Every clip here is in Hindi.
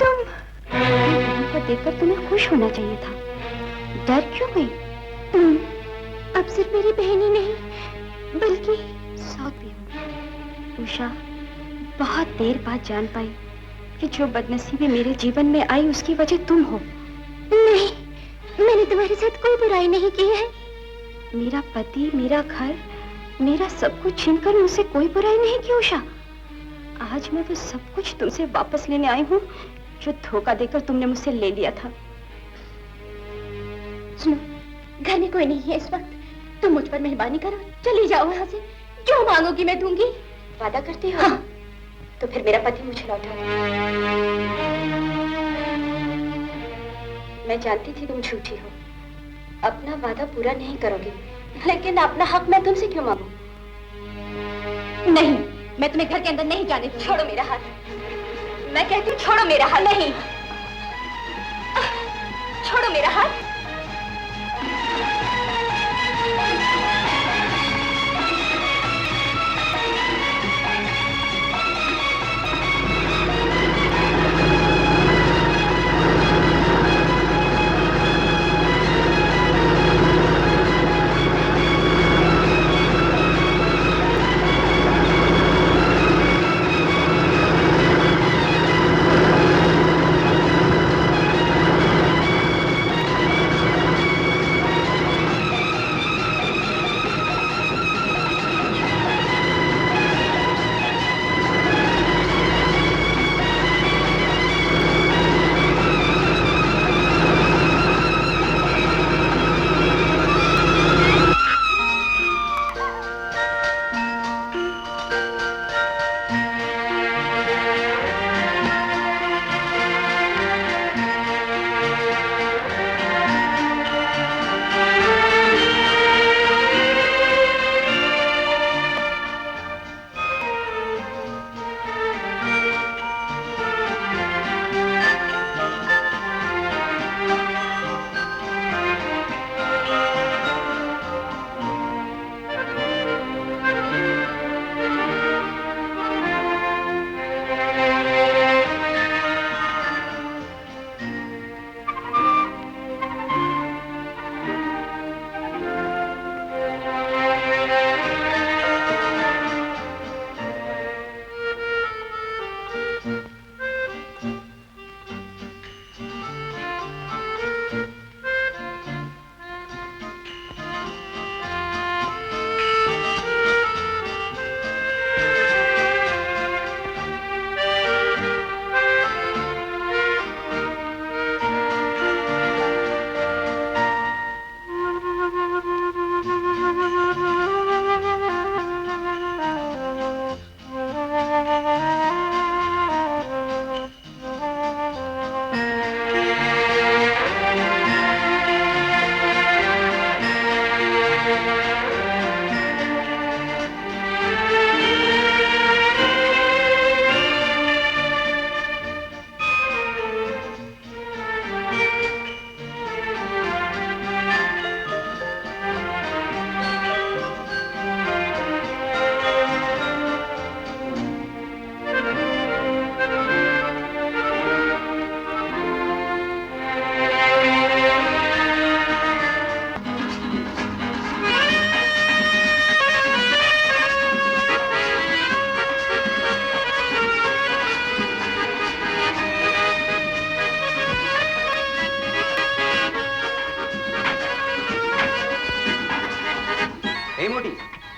तुम को देखकर तुम्हें खुश होना चाहिए था, डर क्यों गई? तुम अब सिर्फ मेरी बहन ही नहीं बल्कि सौत भी हो। उषा, बहुत देर बाद जान पाई कि जो बदनसीबी मेरे जीवन में आई उसकी वजह तुम हो। नहीं, मैंने तुम्हारे साथ कोई बुराई नहीं की है। मेरा पति, मेरा घर, मेरा सब कुछ छीनकर मुझसे कोई बुराई नहीं की उषा। आज मैं वो सब कुछ तुमसे वापस लेने आई हूँ जो धोखा देकर तुमने मुझसे ले लिया था। सुनो, घर में कोई नहीं है इस वक्त, तुम मुझ पर मेहरबानी करो, चली जाओ यहाँ से। जो मांगोगी मैं दूंगी। वादा करती हो? हाँ। तो फिर मेरा पति मुझे लौटा। मैं जानती थी तुम झूठी हो, अपना वादा पूरा नहीं करोगी, लेकिन अपना हक मैं तुमसे क्यों मांगू? नहीं, मैं तुम्हें घर के अंदर नहीं जाने दूंगी। छोड़ो मेरा हाथ, मैं कहती हूँ छोड़ो मेरा हाथ। नहीं, छोड़ो मेरा हाथ।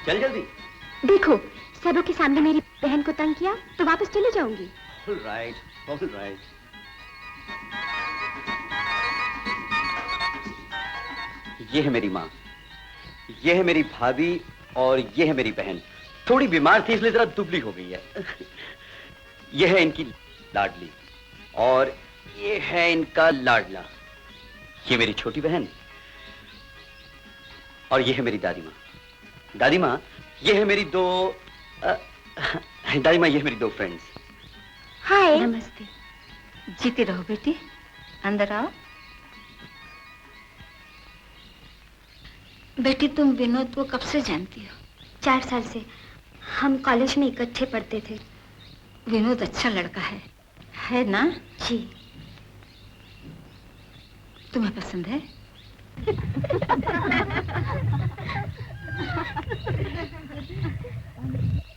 चल जल्दी। देखो, सबों के सामने मेरी बहन को तंग किया तो वापस चली जाऊंगी। All right, all right. ये है मेरी माँ, ये है मेरी भाभी और ये है मेरी बहन। थोड़ी बीमार थी इसलिए जरा दुबली हो गई है। ये है इनकी लाडली और ये है इनका लाडला। ये मेरी छोटी बहन और ये है मेरी दादी माँ। दादी माँ, ये है मेरी दादी माँ, ये है मेरी दो फ्रेंड्स। हाय। नमस्ते। जीते रहो बेटी, अंदर आओ। बेटी, तुम विनोद को कब से जानती हो? 4 साल से। हम कॉलेज में इकट्ठे पढ़ते थे। विनोद अच्छा लड़का है ना? जी। तुम्हें पसंद है?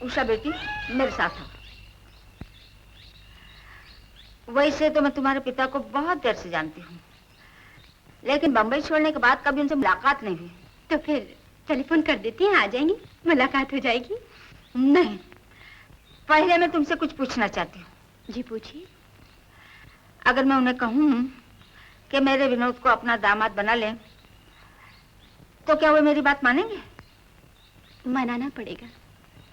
उषा बेटी, मेरे साथ आओ। वैसे तो मैं तुम्हारे पिता को बहुत देर से जानती हूँ, लेकिन बंबई छोड़ने के बाद कभी उनसे मुलाकात नहीं हुई। तो फिर टेलीफोन कर देती हैं, आ जाएंगी, मुलाकात हो जाएगी। नहीं, पहले मैं तुमसे कुछ पूछना चाहती हूँ। जी पूछिए। अगर मैं उन्हें कहूँ कि मेरे विनोद को अपना दामाद बना ले, तो क्या वे मेरी बात मानेंगे? मनाना पड़ेगा,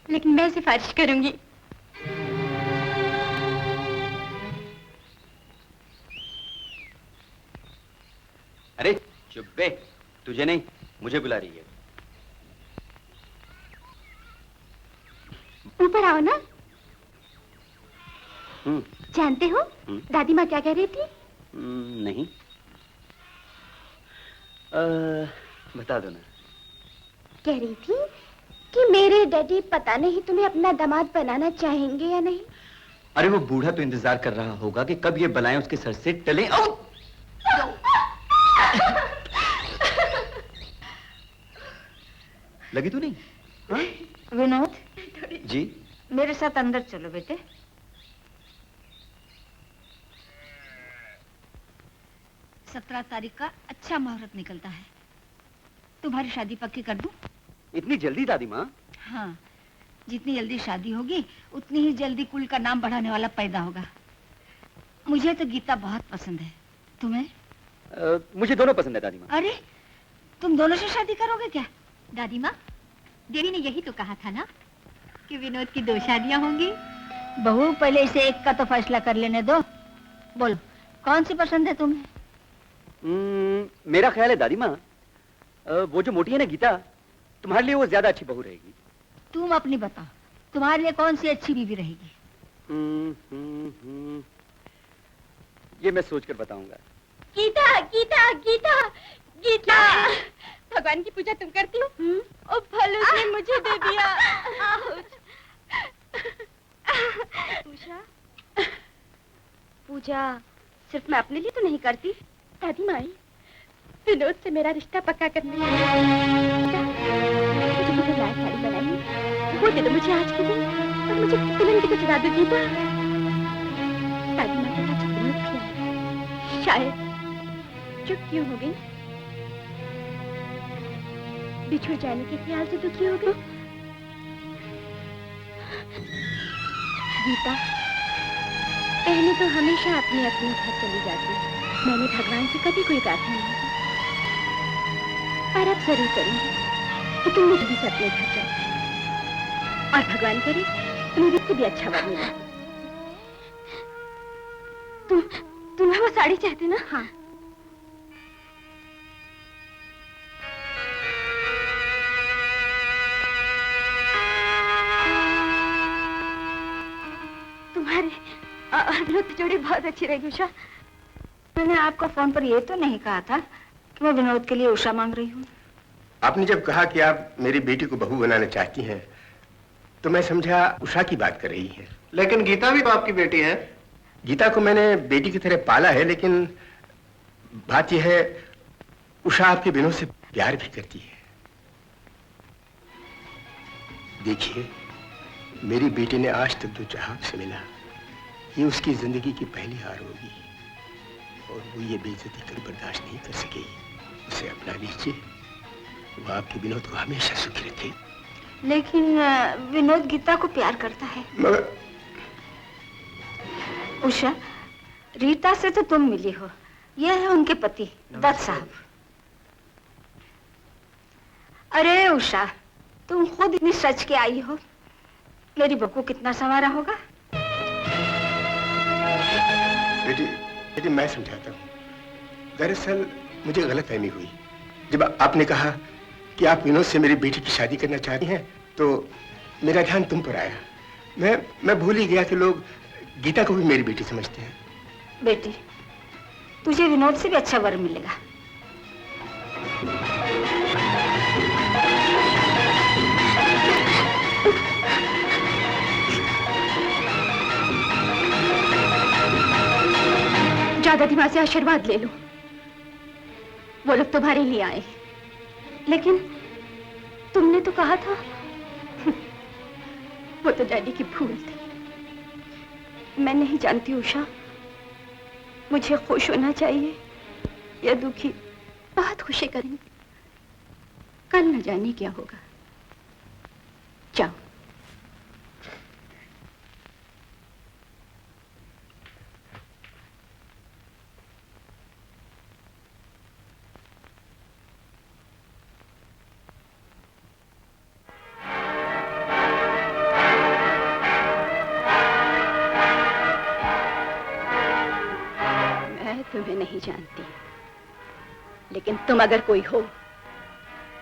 लेकिन मैं सिफारिश करूंगी। अरे चुप बे, तुझे नहीं, मुझे बुला रही है। ऊपर आओ ना। जानते हो दादी माँ क्या कह रही थी? नहीं। बता दो ना। कह रही थी कि मेरे डैडी पता नहीं तुम्हें अपना दामाद बनाना चाहेंगे या नहीं। अरे वो बूढ़ा तो इंतजार कर रहा होगा कि कब ये बलाएं उसके सर से टले। लगी तो नहीं? हाँ? विनोद जी, मेरे साथ अंदर चलो बेटे। सत्रह तारीख का अच्छा मुहूर्त निकलता है। तुम्हारी शादी पक्की कर दूं? इतनी जल्दी दादी माँ? हाँ, जितनी जल्दी शादी होगी उतनी ही जल्दी कुल का नाम बढ़ाने वाला पैदा होगा। मुझे तो गीता बहुत पसंद है। तुम्हें? मुझे दोनों पसंद है दादी माँ। अरे, तुम दोनों से शादी करोगे क्या? दादी माँ, देवी ने यही तो कहा था ना कि विनोद की 2 शादियां होंगी। बहू, पहले इसे एक का तो फैसला कर लेने दो। बोलो, कौन सी पसंद है तुम्हें? मेरा ख्याल है दादी माँ, वो जो मोटी है ना गीता, तुम्हारे लिए वो ज्यादा अच्छी बहू रहेगी। तुम अपनी बताओ, तुम्हारे लिए कौन सी अच्छी बीवी रहेगी? ये मैं सोचकर बताऊंगा। गीता, गीता, गीता, गीता। भगवान की पूजा तुम करती हो? ओ भलो उसने मुझे दे दिया। पूजा, पूजा सिर्फ मैं अपने लिए तो नहीं करती। दादी माई, विनोद से मेरा रिश्ता पक्का करने मुझे लाल साड़ी बनाई, वो दे दो मुझे आज के दिन, और मुझे दुल्हन की तो चढ़ा दो गीता। दादी माँ के आज विनोद भी आया, शायद चुप क्यों हो गई? बिछुड़ जाने के ख्याल से दुखी हो गई? गीता, पहले तो हमेशा अपने अपने घर चली जाती, मैंने भगवान से कभी कोई प्रार्थना नहीं की, पर अब जरूर करूंगी कि तुम मुझे भी अपने घर जाओ, और भगवान करे तुम्हें भी अच्छा वर मिला। तुम्हें वो साड़ी चाहते ना? हाँ। तुम्हारे विनोद की जोड़ी बहुत अच्छी रहेगी उषा। मैंने आपको फोन पर यह तो नहीं कहा था कि मैं विनोद के लिए उषा मांग रही हूँ। आपने जब कहा कि आप मेरी बेटी को बहू बनाना चाहती हैं, तो मैं समझा उषा की बात कर रही हैं। लेकिन गीता भी तो आपकी बेटी है। गीता को मैंने बेटी की तरह पाला है, लेकिन बात यह है, उषा आपके विनोद से प्यार भी करती है। देखिए, मेरी बेटी ने आज तक जो चाहा से मिला, ये उसकी जिंदगी की पहली हार होगी, और वो ये बेइज्जती कभी बर्दाश्त नहीं कर सकेगी। उसे अपना लीजिए, वो आपके विनोद को हमेशा सुखी रखे। लेकिन विनोद गीता को प्यार करता है। मगर उषा, रीता से तो तुम मिली हो, यह है उनके पति दत्त साहब। अरे उषा, तुम खुद इतनी सच के आई हो, मेरी बहू को कितना संवारा होगा। बेटी मैं समझाता हूँ। दरअसल मुझे गलतफहमी हुई जब आपने कहा कि आप विनोद से मेरी बेटी की शादी करना चाहती हैं, तो मेरा ध्यान तुम पर आया। मैं भूल ही गया कि लोग गीता को भी मेरी बेटी समझते हैं। बेटी, तुझे विनोद से भी अच्छा वर मिलेगा। दादी माँ से आशीर्वाद ले लो। वो लोग तुम्हारे लिए आए, लेकिन तुमने तो कहा था। वो तो डैडी की भूल थी। मैं नहीं जानती उषा, मुझे खुश होना चाहिए या दुखी। बहुत खुशी करेंगे, कल न जाने क्या होगा। जाओ। मैं तुम्हें नहीं जानती, लेकिन तुम अगर कोई हो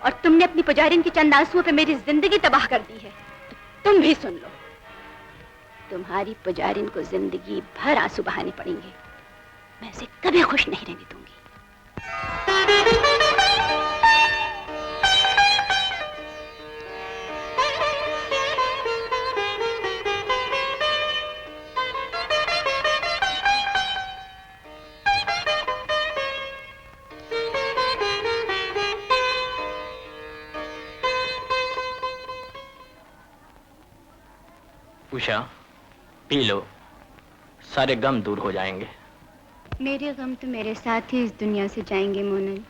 और तुमने अपनी पुजारिन की चंद आंसुओं पे मेरी जिंदगी तबाह कर दी है, तो तुम भी सुन लो। तुम्हारी पुजारिन को जिंदगी भर आंसू बहाने पड़ेंगे। मैं उसे कभी खुश नहीं रहने दूंगी। उषा, पी लो, सारे गम दूर हो जाएंगे। मेरे गम तो मेरे साथ ही इस दुनिया से जाएंगे मोनल।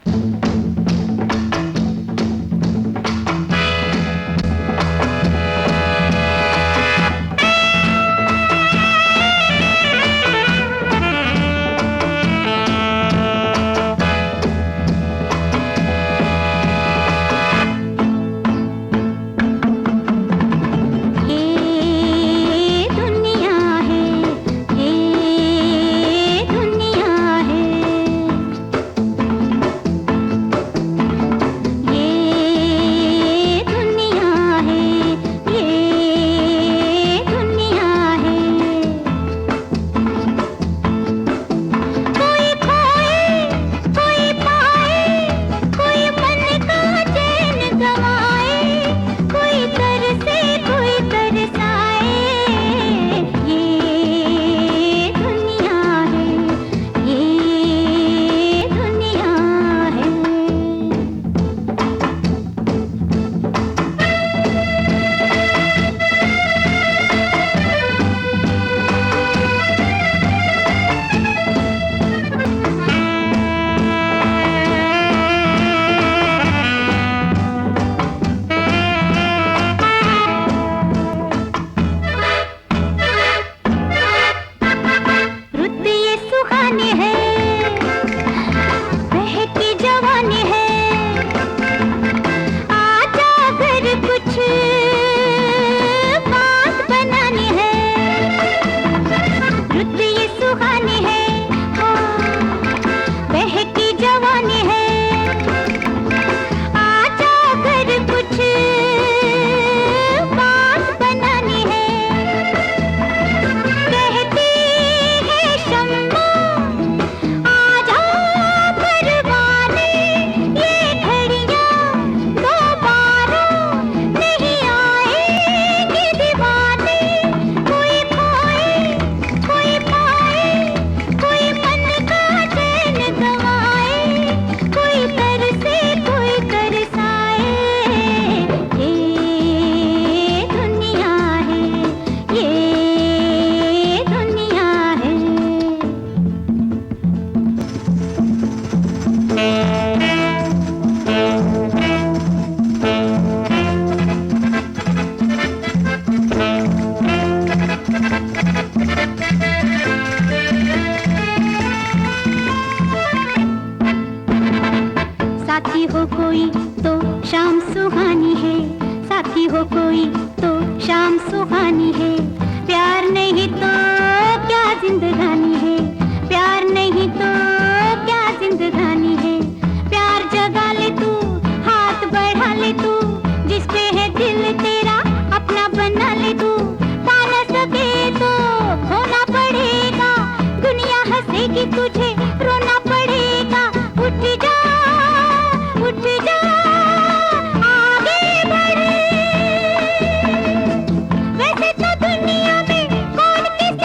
वैसे तो दुनिया में कौन किस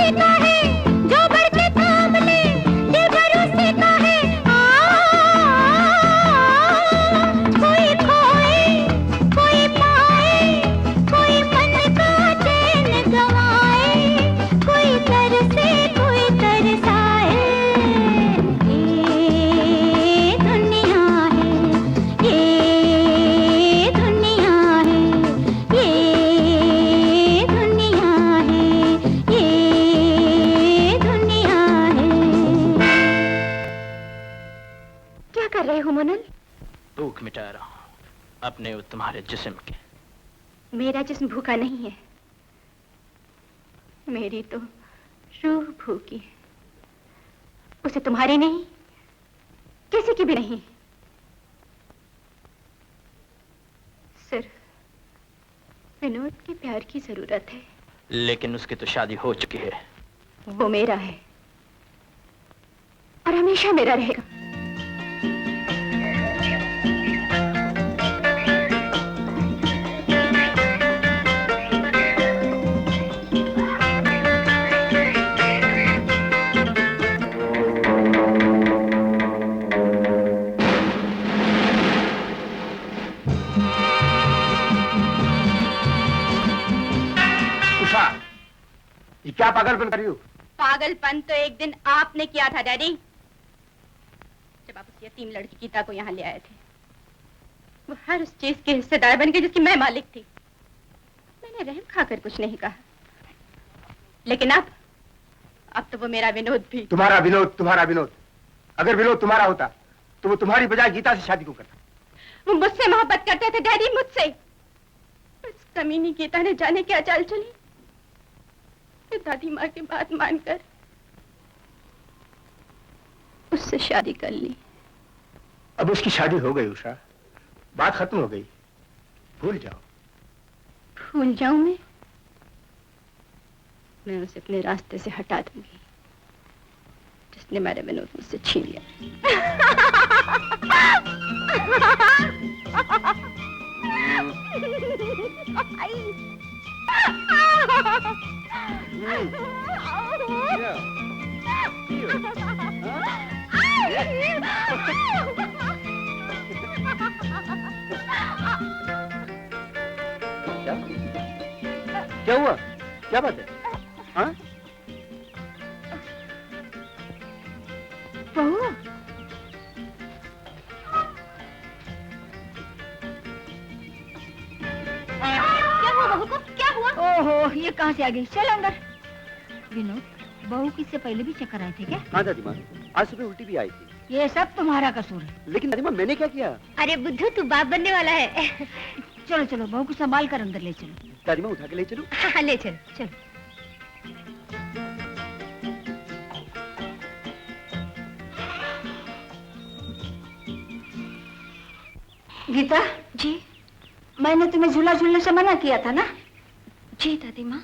कर रहे हो मनन? भूख मिटा रहा हूँ अपने और तुम्हारे जिस्म के। मेरा जिस्म भूखा नहीं है, मेरी तो रूह भूखी है। उसे तुम्हारी नहीं, किसी की भी नहीं, सिर्फ विनोद के प्यार की जरूरत है। लेकिन उसकी तो शादी हो चुकी है। वो मेरा है और हमेशा मेरा रहेगा। ये क्या पागलपन कर रही हो? पागलपन तो एक दिन आपने किया था डैडी, जब आप उस यतीम लड़की गीता को यहाँ ले आए थे। वो हर उस चीज के हिस्सेदार बन गई जिसकी मैं मालिक थी। मैंने रहम खाकर कुछ नहीं कहा, लेकिन अब तो वो मेरा विनोद भी। तुम्हारा विनोद, तुम्हारा विनोद। अगर विनोद तुम्हारा होता तो वो तुम्हारी बजाय गीता से शादी क्यों करता? वो मुझसे मोहब्बत करते थे डैडी, मुझसे। उस कमीनी गीता ने जाने क्या चाल चली, दादी माँ की बात मानकर उससे शादी कर ली। अब उसकी शादी हो गई उषा, बात खत्म हो गई, भूल जाओ। भूल जाऊं मैं उसे अपने रास्ते से हटा दूंगी जिसने मेरे विनोद मुझसे छीन लिया। क्या हुआ? क्या बात है? हाँ? बहू, क्या हुआ बहू को? क्या हुआ? ओहो, ये कहाँ से आ गई? चल अंदर। विनोद, बहू की इससे पहले भी चक्कर आए थे क्या? हाँ दादी माँ, आज सुबह उल्टी भी आई थी। ये सब तुम्हारा कसूर है। लेकिन दादी माँ मैंने क्या किया? अरे बुद्धू, तू बाप बनने वाला है। चलो चलो, बहू को संभाल कर अंदर ले चलो। दादी माँ उठा के ले चलूं? हाँ, ले चल चल। गीता जी मैंने तुम्हें झूला झूलने से मना किया था ना? जी दादी माँ।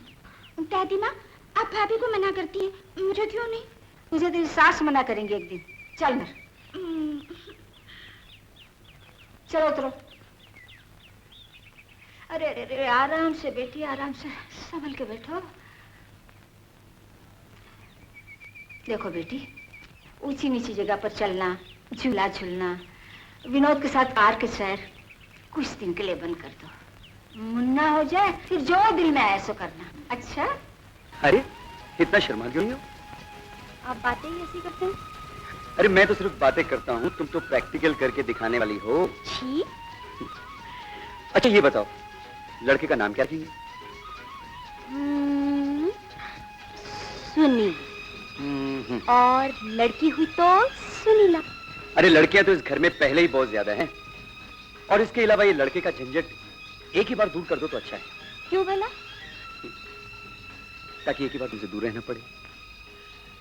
दादी माँ, आप भाभी को मना करती हैं, मुझे क्यों नहीं? मुझे तेरी सास मना करेंगे एक दिन। चल नर, चलो उतरो। अरे अरे अरे, आराम से बेटी, आराम से, संभल के बैठो। देखो बेटी, ऊंची नीची जगह पर चलना, झूला झूलना, विनोद के साथ पार्क के सैर कुछ दिन के लिए बंद कर दो। मुन्ना हो जाए फिर जो दिल में आए सो करना। अच्छा? अरे इतना शर्मा क्यों हो? आप बातें ही ऐसी करते हैं। अरे मैं तो सिर्फ बातें करता हूँ, तुम तो प्रैक्टिकल करके दिखाने वाली हो। छी। अच्छा ये बताओ, लड़के का नाम क्या रखेंगे? सुनी। और लड़की हुई तो सुनीला। अरे लड़कियां तो इस घर में पहले ही बहुत ज्यादा हैं, और इसके अलावा ये लड़के का झंझट एक ही बार दूर कर दो तो अच्छा है। क्यों भला? ताकि एक ही बार तुमसे दूर रहना पड़े।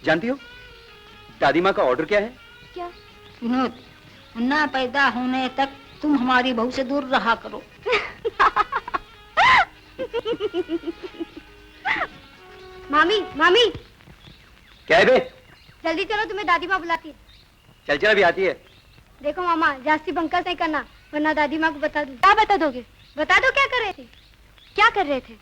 जानती हो दादी माँ का ऑर्डर क्या है? क्या? विनोद, मुन्ना पैदा होने तक तुम हमारी बहू से दूर रहा करो। मामी, मामी, क्या है बे? जल्दी चलो, तुम्हें दादी माँ बुलाती है। चल चल अभी आती है। देखो मामा, जास्ती बंकस नहीं करना, वरना दादी माँ को बता दूं। क्या बता दोगे? बता दो क्या कर रहे थे? क्या कर रहे थे?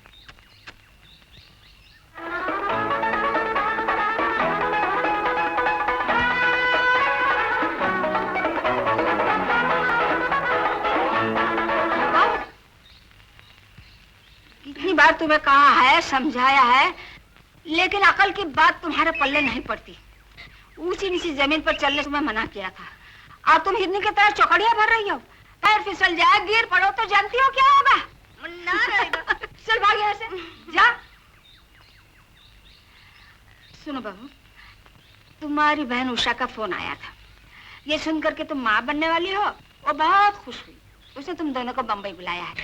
कितनी बार तुम्हें कहा है, समझाया है, लेकिन अकल की बात तुम्हारे पल्ले नहीं पड़ती। ऊंची नीची जमीन पर चलने से मैं मना किया था, और तुम हिरनी की तरह चौकड़ियां भर रही हो। पैर फिसल जाए, गिर पड़ो तो जानती हो क्या होगा? मुन्ना रहेगा। चल भाग यहाँ से, जा। सुनो बहू, तुम्हारी बहन उषा का फोन आया था। ये सुन करके तुम माँ बनने वाली हो, वो बहुत खुश हुई। उसने तुम दोनों को बम्बई बुलाया है।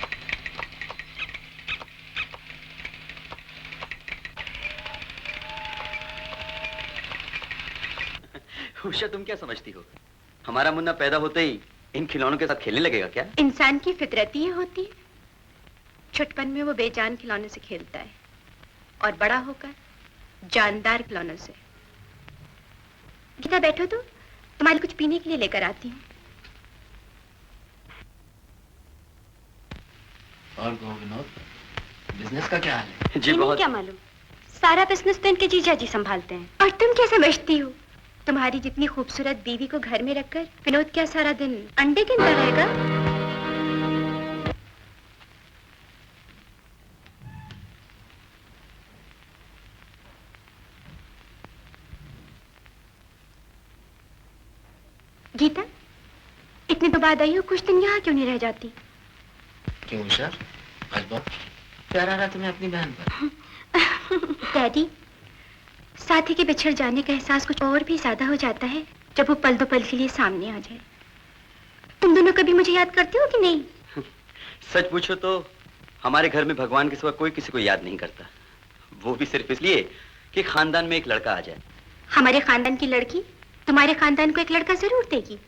उषा, तुम क्या समझती हो? हमारा मुन्ना पैदा होते ही इन खिलौनों के साथ खेलने लगेगा क्या? इंसान की फितरत ही ये होती है। छुटपन में वो बेजान खिलौनों से खेलता है और बड़ा होकर जानदार खिलौनों से। गीता बैठो, तो तुम्हारे कुछ पीने के लिए लेकर आती हूँ। और विनोद, बिजनेस का क्या हाल है? जी इन्हें बहुत। क्या मालूम, सारा बिजनेस तो इनके जीजा जी संभालते हैं। और तुम क्या समझती हो, तुम्हारी जितनी खूबसूरत बीवी को घर में रखकर विनोद क्या सारा दिन अंडे गिनता रहेगा? गीता, इतने तो बाद आई हो, कुछ दिन यहाँ क्यों नहीं रह जाती? क्यों उषा, आज बहुत प्यार आ रहा तुम्हें अपनी बहन पर। डैडी, साथी के बिछड़ जाने का एहसास कुछ और भी ज्यादा हो जाता है जब वो पल दो पल के लिए सामने आ जाए। तुम दोनों कभी मुझे याद करते हो कि नहीं? सच पूछो तो हमारे घर में भगवान के सिवा कोई किसी को याद नहीं करता, वो भी सिर्फ इसलिए कि खानदान में एक लड़का आ जाए। हमारे खानदान की लड़की तुम्हारे खानदान को एक लड़का जरूर देगी।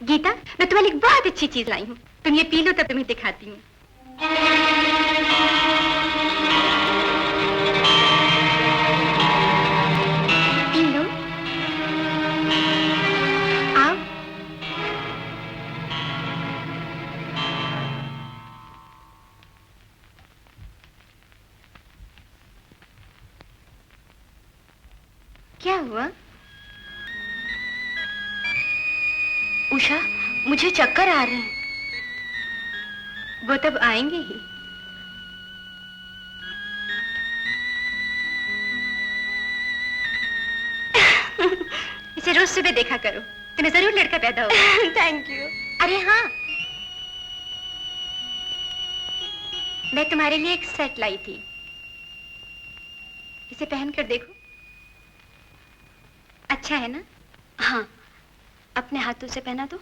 गीता, मैं तुम्हारे लिए एक बहुत अच्छी चीज लाई हूँ, तुम ये पी लो, तब तुम्हें दिखाती हूँ। पी लो, आओ। क्या हुआ? उषा, मुझे चक्कर आ रहे हैं। वो तब आएंगे ही। इसे रोज सुबह देखा करो, तुम्हें जरूर लड़का पैदा होगा। Thank you. अरे हाँ, मैं तुम्हारे लिए एक सेट लाई थी, इसे पहन कर देखो। अच्छा है ना? हाँ, अपने हाथों से पहना दो।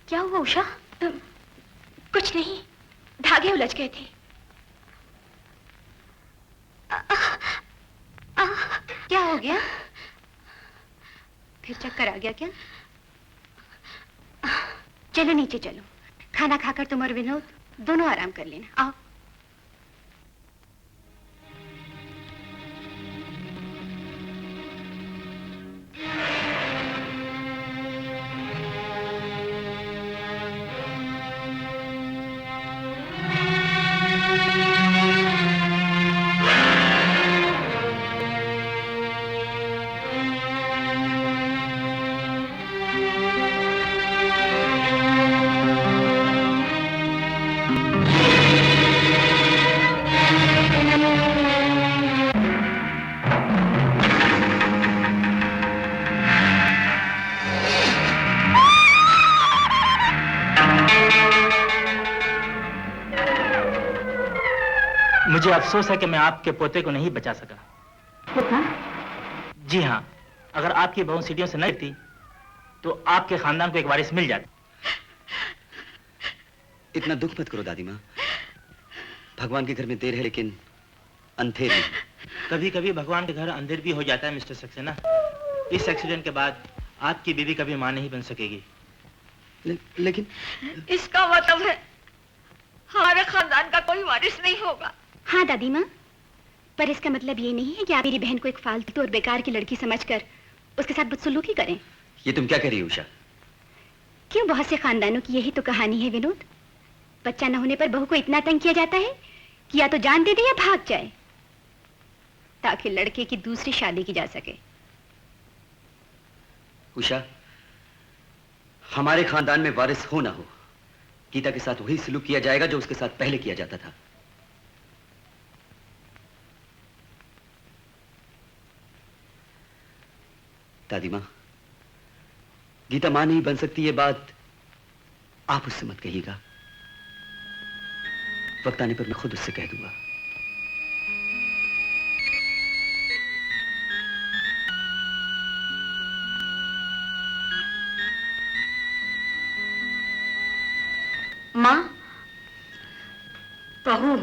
क्या हुआ उषा? कुछ नहीं, धागे उलझ गए थे। क्या हो गया? फिर चक्कर आ गया क्या? चलो नीचे चलो, खाना खाकर तुम और विनोद दोनों आराम कर लेना। आओ। मुझे अफसोस है कि मैं आपके पोते को नहीं बचा सका। पोता? जी हाँ, अगर आपकी बहू सीढ़ियों से न गिरती तो आपके खानदान को एक वारिस मिल जाता। इतना दुख मत करो दादी माँ, भगवान के घर में देर है लेकिन अंधेर नहीं। कभी कभी भगवान के घर अंधेर भी हो जाता है मिस्टर सक्सेना। इस एक्सीडेंट के बाद आपकी बीवी कभी मां नहीं बन सकेगी। लेकिन इसका मतलब है हमारे खानदान का कोई वारिस नहीं होगा। हाँ दादी माँ, पर इसका मतलब ये नहीं है कि आप मेरी बहन को एक फालतू और बेकार की लड़की समझकर उसके साथ बदसलूकी करें। ये तुम क्या कह रही हो उषा? क्यों, बहुत से खानदानों की यही तो कहानी है विनोद। बच्चा न होने पर बहू को इतना तंग किया जाता है कि या तो जान दे दे या भाग जाए, ताकि लड़के की दूसरी शादी की जा सके। उषा, हमारे खानदान में वारिस हो ना हो, गीता के साथ वही सलूक किया जाएगा जो उसके साथ पहले किया जाता था। दादी माँ, गीता मां नहीं बन सकती, ये बात आप उससे मत कहिएगा। वक्त आने पर मैं खुद उससे कह दूंगा। माँ, बहू,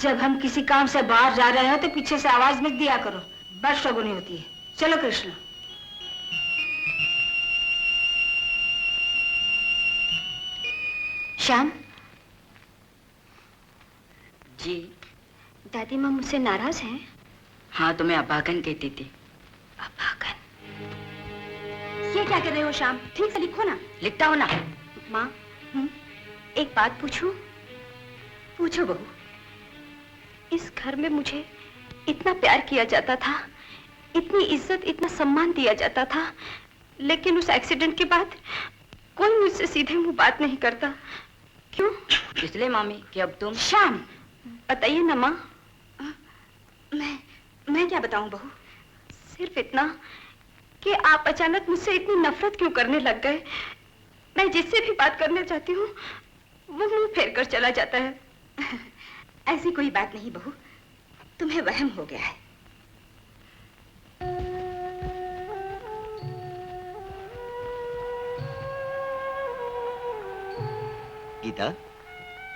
जब हम किसी काम से बाहर जा रहे हो तो पीछे से आवाज मत दिया करो, बस शगुनी होती है। चलो कृष्ण। श्याम जी। दादी माँ मुझसे नाराज हैं? हाँ, तो मैं अपागन कहती थी। अपागन? ये क्या कर रहे हो श्याम? ठीक से लिखो ना। लिखता हूँ ना। माँ, एक बात पूछूं? पूछो बहू। इस घर में मुझे इतना प्यार किया जाता था, इतनी इज्जत, इतना सम्मान दिया जाता था, लेकिन उस एक्सीडेंट के बाद कोई मुझसे सीधे मुंह बात नहीं करता। क्यों? इसलिए मामी कि अब तुम। श्याम, बताइए ना माँ। मैं क्या बताऊं बहू? सिर्फ इतना कि आप अचानक मुझसे इतनी नफरत क्यों करने लग गए? मैं जिससे भी बात करना चाहती हूँ वो मुंह फेर कर चला जाता है। ऐसी कोई बात नहीं बहू, तुम्हें वहम हो गया है। गीता,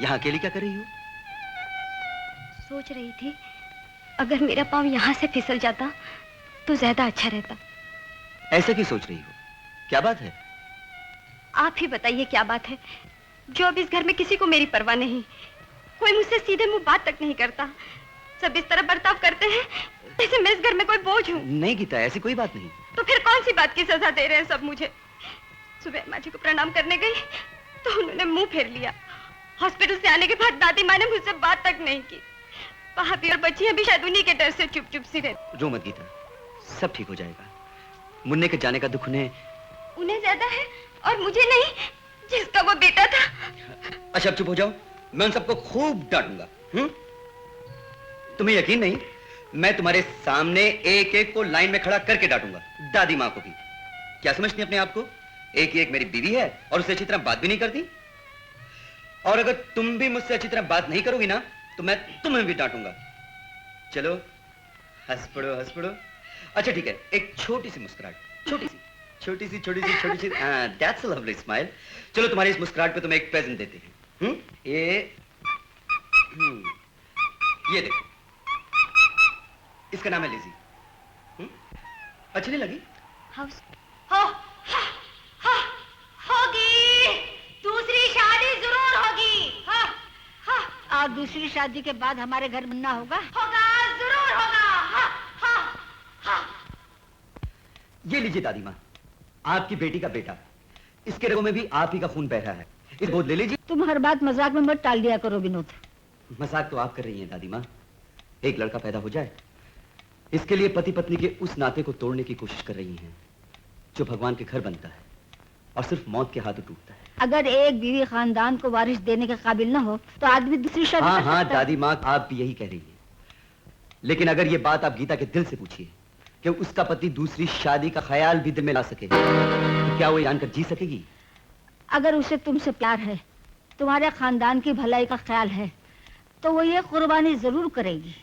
यहाँ अकेली क्या कर रही हो? सोच रही थी अगर मेरा पाँव यहाँ से फिसल जाता तो ज्यादा अच्छा रहता। ऐसा क्यों सोच रही हो? क्या बात है? आप ही बताइए क्या बात है, जो अब इस घर में किसी को मेरी परवाह नहीं, कोई मुझसे सीधे मुंह बात तक नहीं करता, सब इस तरह बर्ताव करते हैं जैसे मैं इस घर में कोई बोझ हूँ। नहीं गीता, ऐसी कोई बात नहीं। तो फिर कौन सी बात की सजा दे रहे हैं सब मुझे? सुबह माँ जी को प्रणाम करने गई तो उन्होंने मुंह फेर लिया। हॉस्पिटल से आने के बाद दादी माँ ने मुझसे बात तक नहीं की। भाभी और बच्चियां भी शायद उन्हीं के डर से चुप चुप सी रहती। रो मत गीता, सब ठीक हो जाएगा। मुन्ने के जाने का दुख उन्हें ज्यादा है और मुझे नहीं, जिसका वो बेटा था। अच्छा अब चुप हो जाओ, मैं उन सबको खूब डांटूंगा। तुम्हें यकीन नहीं, मैं तुम्हारे सामने एक एक को लाइन में खड़ा करके डांटूंगा, दादी माँ को भी। क्या समझती अपने आप को? एक ही एक मेरी बीवी है और उससे अच्छी तरह बात भी नहीं करती। और अगर तुम भी मुझसे अच्छी तरह बात नहीं करोगी ना तो मैं तुम्हें भी डांटूंगा। चलो हंस पड़ो, हंस पड़ो। अच्छा ठीक है, एक छोटी सी मुस्कुराहट, छोटी see that's a lovely smile. चलो तुम्हारी इस मुस्कुराहट पे तुम्हें एक प्रेजेंट देते हैं। ये देखो, इसका नाम है लिजी। अच्छी नहीं लगी? हाउस होगी, दूसरी शादी जरूर होगी। और दूसरी शादी के बाद हमारे घर मुन्ना होगा। जरूर होगा। ये लीजिए दादी माँ, आपकी बेटी का बेटा, इसके रगों में भी आप ही का खून बह रहा है, इस गोद ले लीजिए। तुम हर बात मजाक में मत टाल दिया करो विनोद। मजाक तो आप कर रही हैं दादी माँ। एक लड़का पैदा हो जाए, इसके लिए पति पत्नी के उस नाते को तोड़ने की कोशिश कर रही हैं जो भगवान के घर बनता है और सिर्फ मौत के हाथों टूटता है। अगर एक बीवी खानदान को वारिस देने के काबिल न हो तो आदमी दूसरी शादी कर हाँ सकता है। दादी माँ, आप भी यही कह रही हैं। लेकिन अगर ये बात आप गीता के दिल से पूछिए कि उसका पति दूसरी शादी का ख्याल भी दिल में ला सके तो क्या वो जानकर जी सकेगी? अगर उसे तुमसे प्यार है, तुम्हारे खानदान की भलाई का ख्याल है, तो वो ये कुर्बानी जरूर करेगी।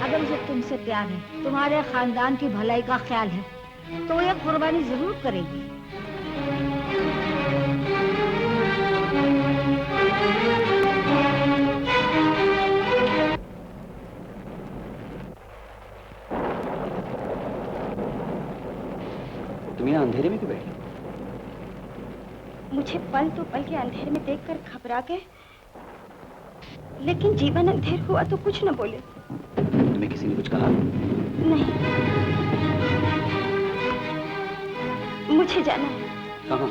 अगर उसे तुमसे प्यार है, तुम्हारे खानदान की भलाई का ख्याल है, तो वो ये कुर्बानी जरूर करेगी। तुम यहाँ अंधेरे में क्यों बैठी? मुझे पल तो पल के अंधेरे में देखकर घबरा के लेकिन जीवन अंधेर हुआ तो कुछ न बोले। तुम्हें किसी ने कुछ कहा? नहीं। मुझे जाना है। कहाँ?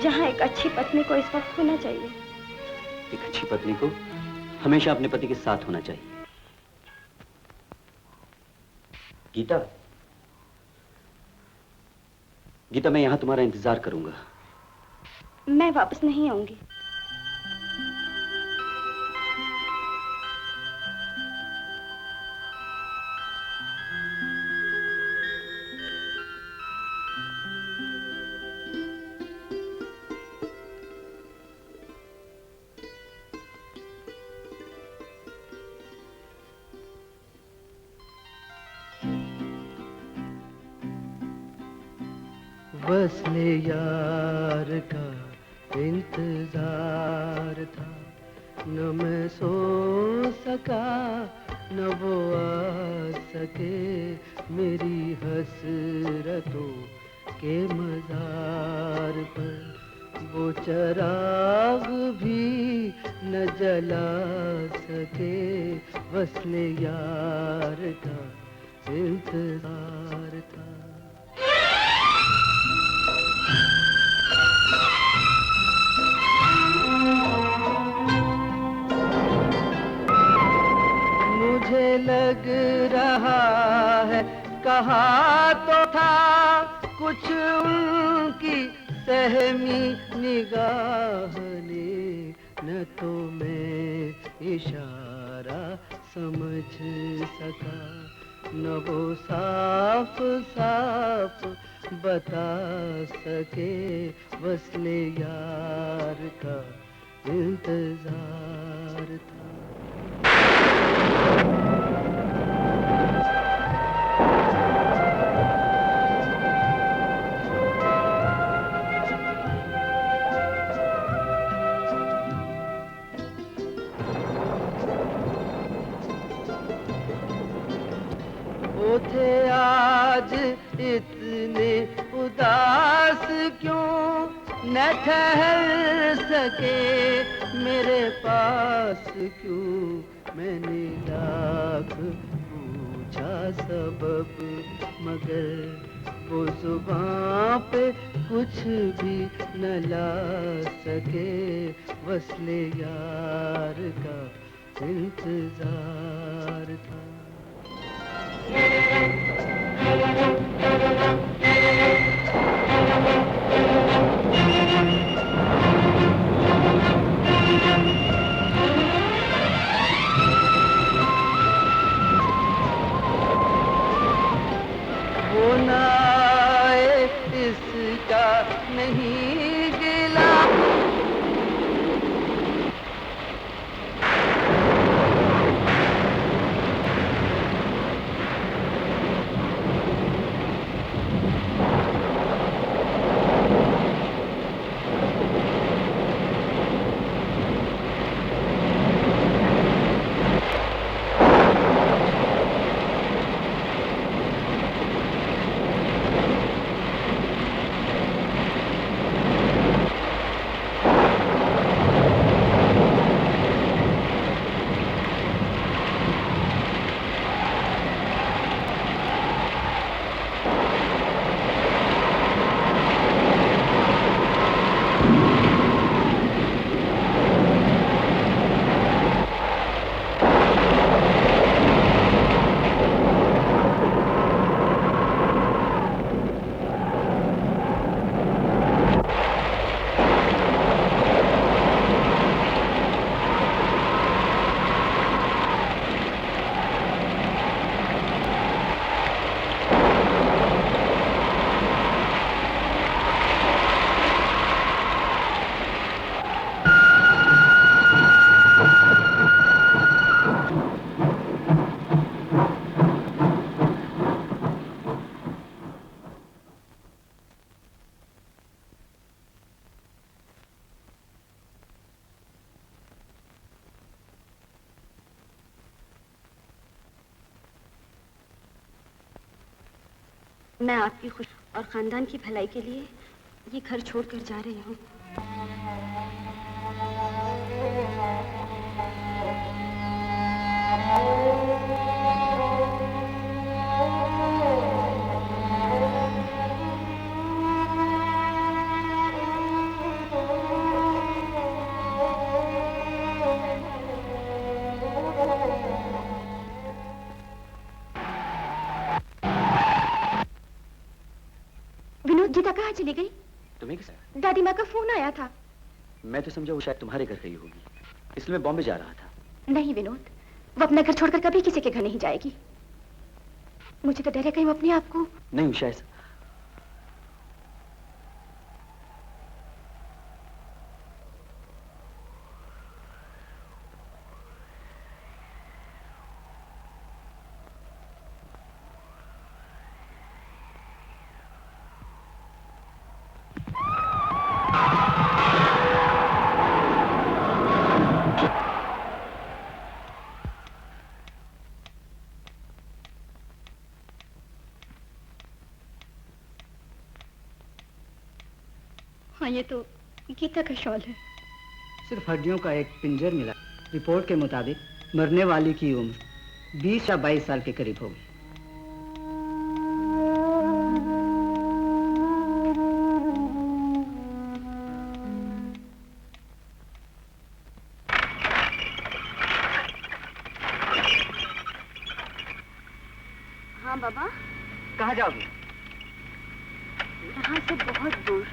जहाँ एक अच्छी पत्नी को इस वक्त होना चाहिए। एक अच्छी पत्नी को हमेशा अपने पति के साथ होना चाहिए। गीता, गीता, मैं यहां तुम्हारा इंतजार करूंगा। मैं वापस नहीं आऊंगी। वस्ले यार का इंतजार था, न मैं सो सका न वो आ सके मेरी हसरतों के मजार पर। वो चराग भी न जला सके, वस्ले यार का इंतजार था। मुझे लग रहा है कहा तो था कुछ उनकी सहमी निगाह ने, न तो मैं इशारा समझ सका न वो साफ साफ बता सके, वस्ले यार का इंतजार था। वो थे आज इतने उदास क्यों, न ठहर सके मेरे पास क्यों। मैंने लाख पूछा सबब, मगर वो जुबां पे कुछ भी न ला सके, वस्ले यार का इंतजार था। वो ना आए इसका नहीं गिला, मैं आपकी खुश और खानदान की भलाई के लिए ये घर छोड़कर जा रही हूँ। गीता कहाँ चली गई? तुम्हें किसा? दादी माँ का फोन आया था। मैं तो समझा वो शायद तुम्हारे घर गई होगी, इसलिए मैं बॉम्बे जा रहा था। नहीं विनोद, वो अपना घर छोड़कर कभी किसी के घर नहीं जाएगी। मुझे तो डर है कहीं वो अपने आप को। नहीं उषा, ऐसा हाँ, ये तो गीता का शॉल है। सिर्फ हड्डियों का एक पिंजर मिला। रिपोर्ट के मुताबिक मरने वाली की उम्र 20 या 22 साल के करीब होगी। हाँ बाबा, कहाँ जाओगी? यहाँ से बहुत दूर।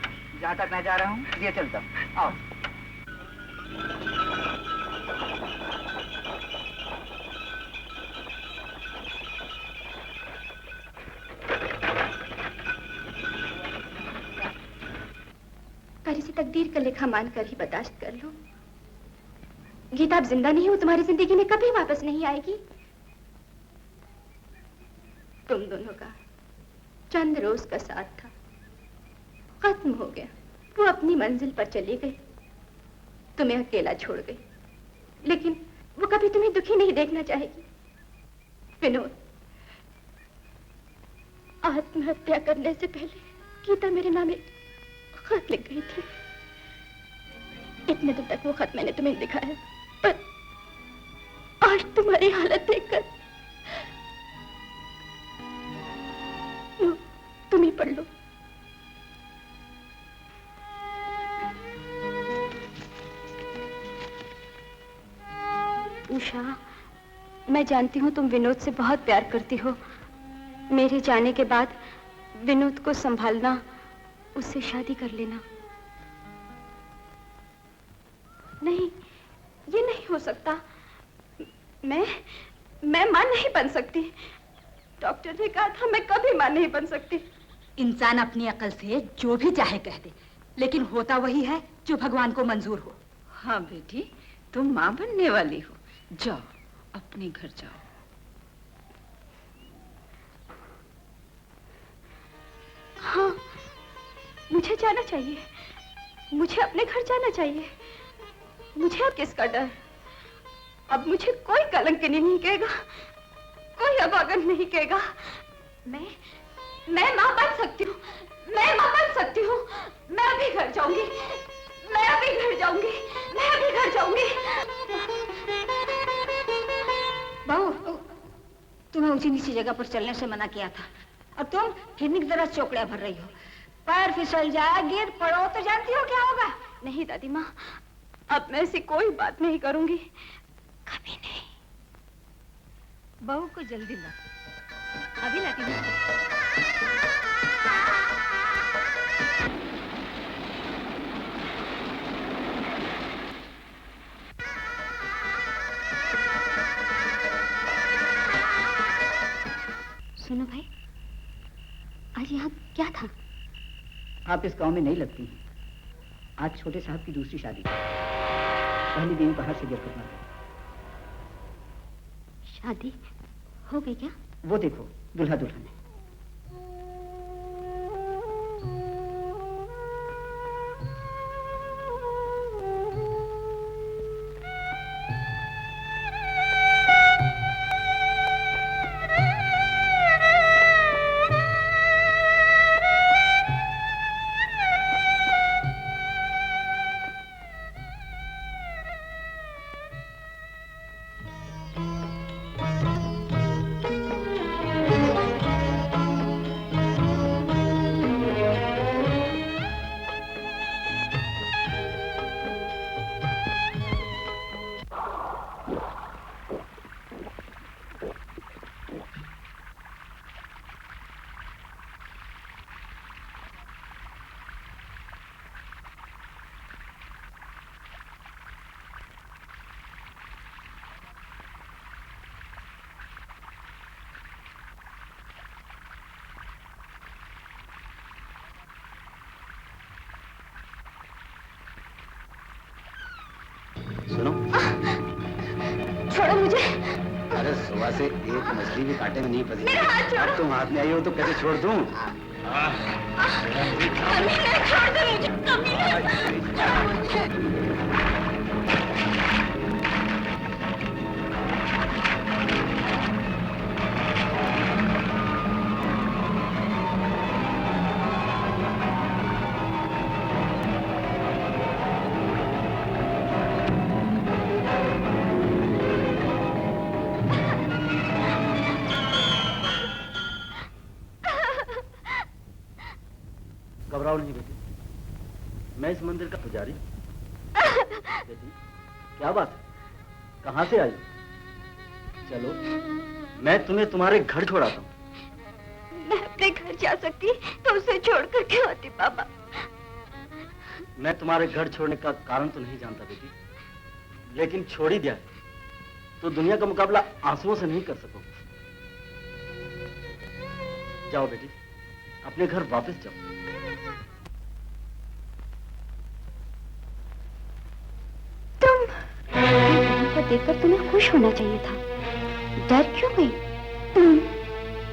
जहाँ तक मैं जा रहा हूँ ये चलता हूँ। आओ। पर इसे तकदीर का लेखा मानकर ही बर्दाश्त कर लो। गीता अब जिंदा नहीं हो, तुम्हारी जिंदगी में कभी वापस नहीं आएगी। तुम दोनों का चंद रोज का साथ था, खत्म हो गया। वो अपनी मंजिल पर चली गई, तुम्हें अकेला छोड़ गई, लेकिन वो कभी तुम्हें दुखी नहीं देखना चाहेगी। विनोद, आत्महत्या करने से पहले गीता मेरे नाम एक खत लिख गई थी। इतने दिन तक वो खत मैंने तुम्हें लिखा है, पर आज तुम्हारी हालत देखकर तुम ही पढ़ लो। उषा, मैं जानती हूँ तुम विनोद से बहुत प्यार करती हो। मेरे जाने के बाद विनोद को संभालना, उससे शादी कर लेना। नहीं, ये नहीं हो सकता। मैं मां नहीं बन सकती। डॉक्टर ने कहा था मैं कभी मां नहीं बन सकती। इंसान अपनी अकल से जो भी चाहे कह दे, लेकिन होता वही है जो भगवान को मंजूर हो। हाँ बेटी, तुम माँ बनने वाली हो। जाओ, अपने घर जाओ। हाँ, मुझे जाना चाहिए। मुझे अपने घर जाना चाहिए। मुझे अब किसका डर? अब मुझे कोई कलंकिनी नहीं कहेगा, कोई अभागन नहीं कहेगा। मैं माँ बन सकती हूँ। मैं माँ बन सकती हूँ। मैं अभी घर जाऊंगी। मैं अभी घर जाऊंगी। मैं अभी घर जाऊंगी। बहू, तुम्हें ऊंची नीची जगह पर चलने से मना किया था, और तुम हिरनी की तरह चौकड़ियां भर रही हो। पैर फिसल जाए, गिर पड़ो तो जानती हो क्या होगा? नहीं दादी माँ, अब मैं ऐसी कोई बात नहीं करूंगी, कभी नहीं। बहू को जल्दी ला, अभी लाती हूँ। सुनो भाई, आज यहाँ क्या था? आप इस गांव में नहीं लगती हैं। आज छोटे साहब की दूसरी शादी, पहली बीवी बाहर से गिर करना। शादी हो गई क्या? वो देखो, दुल्हा दुल्हन है। छोड़ो मुझे। अरे सुबह से एक मछली भी कांटे में नहीं फंसी। मेरा हाथ छोड़ो। अब तुम हाथ में आई हो तो कैसे छोड़ दूं? कमीने, छोड़ दो मुझे, कमीने। घबराओ नहीं बेटी, मैं इस मंदिर का पुजारी। बेटी क्या बात है, कहाँ से आई? चलो मैं तुम्हें तुम्हारे घर छोड़ाता हूँ। मैं अपने घर जा सकती तो उसे छोड़कर क्यों आती पापा? मैं तुम्हारे घर छोड़ने का कारण तो नहीं जानता बेटी, लेकिन छोड़ ही दिया है तो दुनिया का मुकाबला आंसुओं से नहीं कर सकोगे। जाओ बेटी, अपने घर वापस जाओ। को देखकर तुम्हें खुश होना चाहिए था। डर क्यों गई?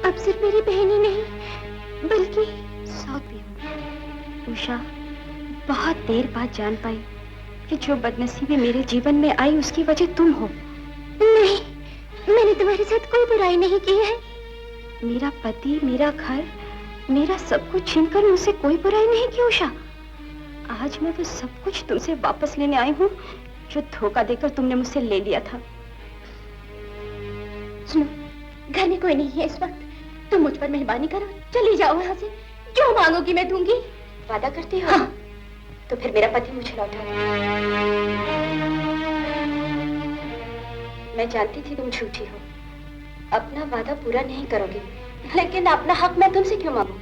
अब सिर्फ मेरी बहन ही नहीं बल्कि साथ भी हो। उषा बहुत देर बाद जान पाई कि जो बदनसीबी मेरे जीवन में आई उसकी वजह तुम हो। नहीं, मैंने तुम्हारे साथ कोई बुराई नहीं की है। मेरा पति, मेरा घर, मेरा सब कुछ छीनकर मुझसे कोई बुराई नहीं की उषा। आज मैं वो सब कुछ तुमसे वापस लेने आई हूँ जो धोखा देकर तुमने मुझसे ले लिया था। सुनो, घर में कोई नहीं है इस वक्त, तुम मुझ पर मेहरबानी करो, चली जाओ यहाँ से। जो मांगोगी मैं दूंगी। वादा करती हो? हाँ। तो फिर मेरा पति मुझे लौटाओ। मैं जानती थी तुम झूठी हो, अपना वादा पूरा नहीं करोगी, लेकिन अपना हक मैं तुमसे क्यों मांगू?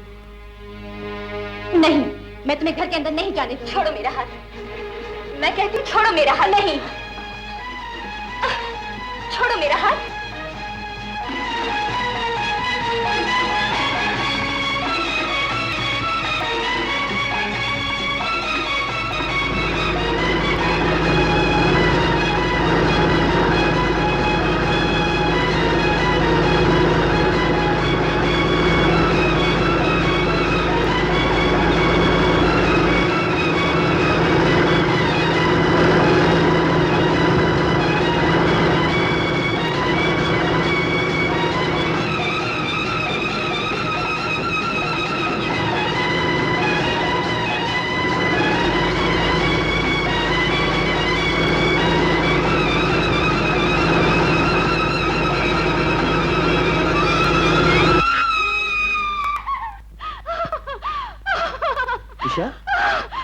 नहीं, मैं तुम्हें घर के अंदर नहीं जाने दूंगी। छोड़ो मेरा हाथ, मैं कहती हूँ छोड़ो मेरा हाथ। नहीं, छोड़ो मेरा हाथ।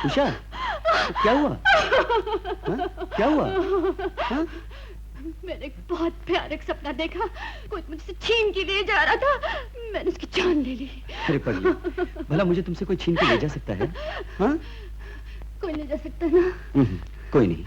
उषा, क्या हुआ? हा? क्या हुआ? हा? मैंने एक बहुत भयानक सपना देखा। कोई मुझसे छीन के ले जा रहा था, मैंने उसकी जान ले ली। अरे पगली, भला मुझे तुमसे कोई छीन के ले जा सकता है? हा? कोई ले जा सकता ना? कोई नहीं।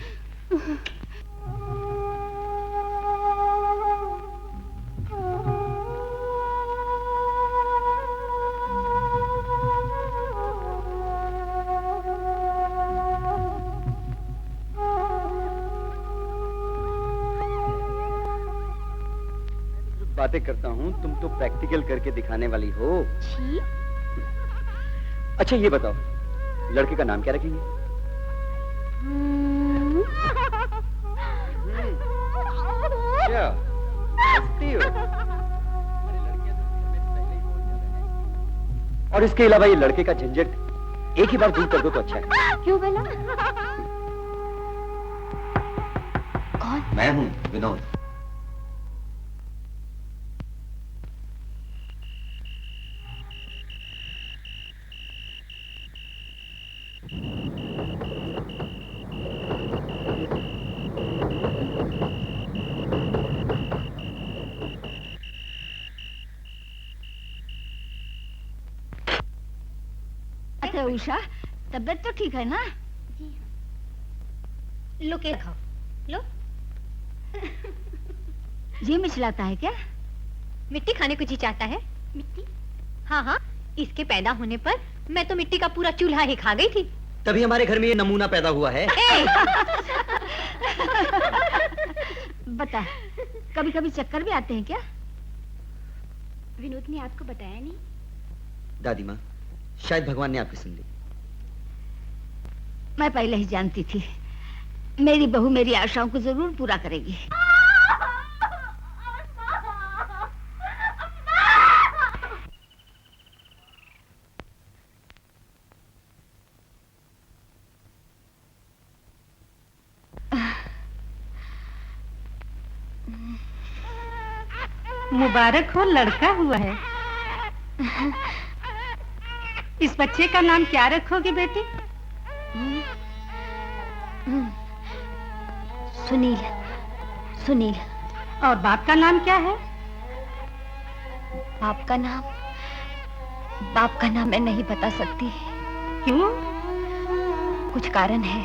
बातें करता हूँ, तुम तो प्रैक्टिकल करके दिखाने वाली हो। जी? अच्छा ये बताओ, लड़के का नाम क्या रखेंगे? क्या हंसती हो? और इसके अलावा ये लड़के का झंझट एक ही बार दूर कर दो तो अच्छा है। क्यों बोला? कौन? मैं हूँ विनोद। अच्छा उषा, तबीयत तो ठीक है ना? लो केक खाओ, लो। ये मिचलाता है क्या? मिट्टी खाने को जी चाहता है? मिट्टी? हाँ हाँ, इसके पैदा होने पर मैं तो मिट्टी का पूरा चूल्हा ही खा गई थी। तभी हमारे घर में ये नमूना पैदा हुआ है। बता, कभी कभी चक्कर भी आते हैं क्या? विनोद ने आपको बताया नहीं? दादी माँ, शायद भगवान ने आपकी सुन ली। मैं पहले ही जानती थी, मेरी बहू मेरी आशाओं को जरूर पूरा करेगी। मुबारक हो, लड़का हुआ है। इस बच्चे का नाम क्या रखोगी बेटी? सुनील। सुनील। और बाप का नाम क्या है? बाप का नाम मैं नहीं बता सकती। क्यों? कुछ कारण है।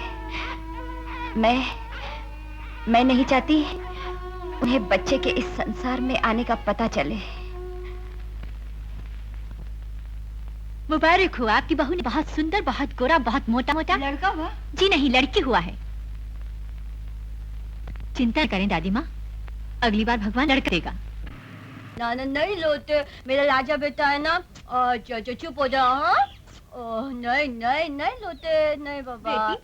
मैं नहीं चाहती उन्हें बच्चे के इस संसार में आने का पता चले। मुबारक हो, आपकी बहू ने बहुत सुंदर, बहुत गोरा, बहुत मोटा मोटा। लड़का हुआ? जी नहीं, लड़की हुआ है। चिंता करें दादी माँ, अगली बार भगवान लड़का देगा। नाना नहीं लोते, मेरा राजा बेटा है ना। चुप हो जाओ। हाँ, नहीं नहीं नहीं लोते, नहीं बाबा। बेटी,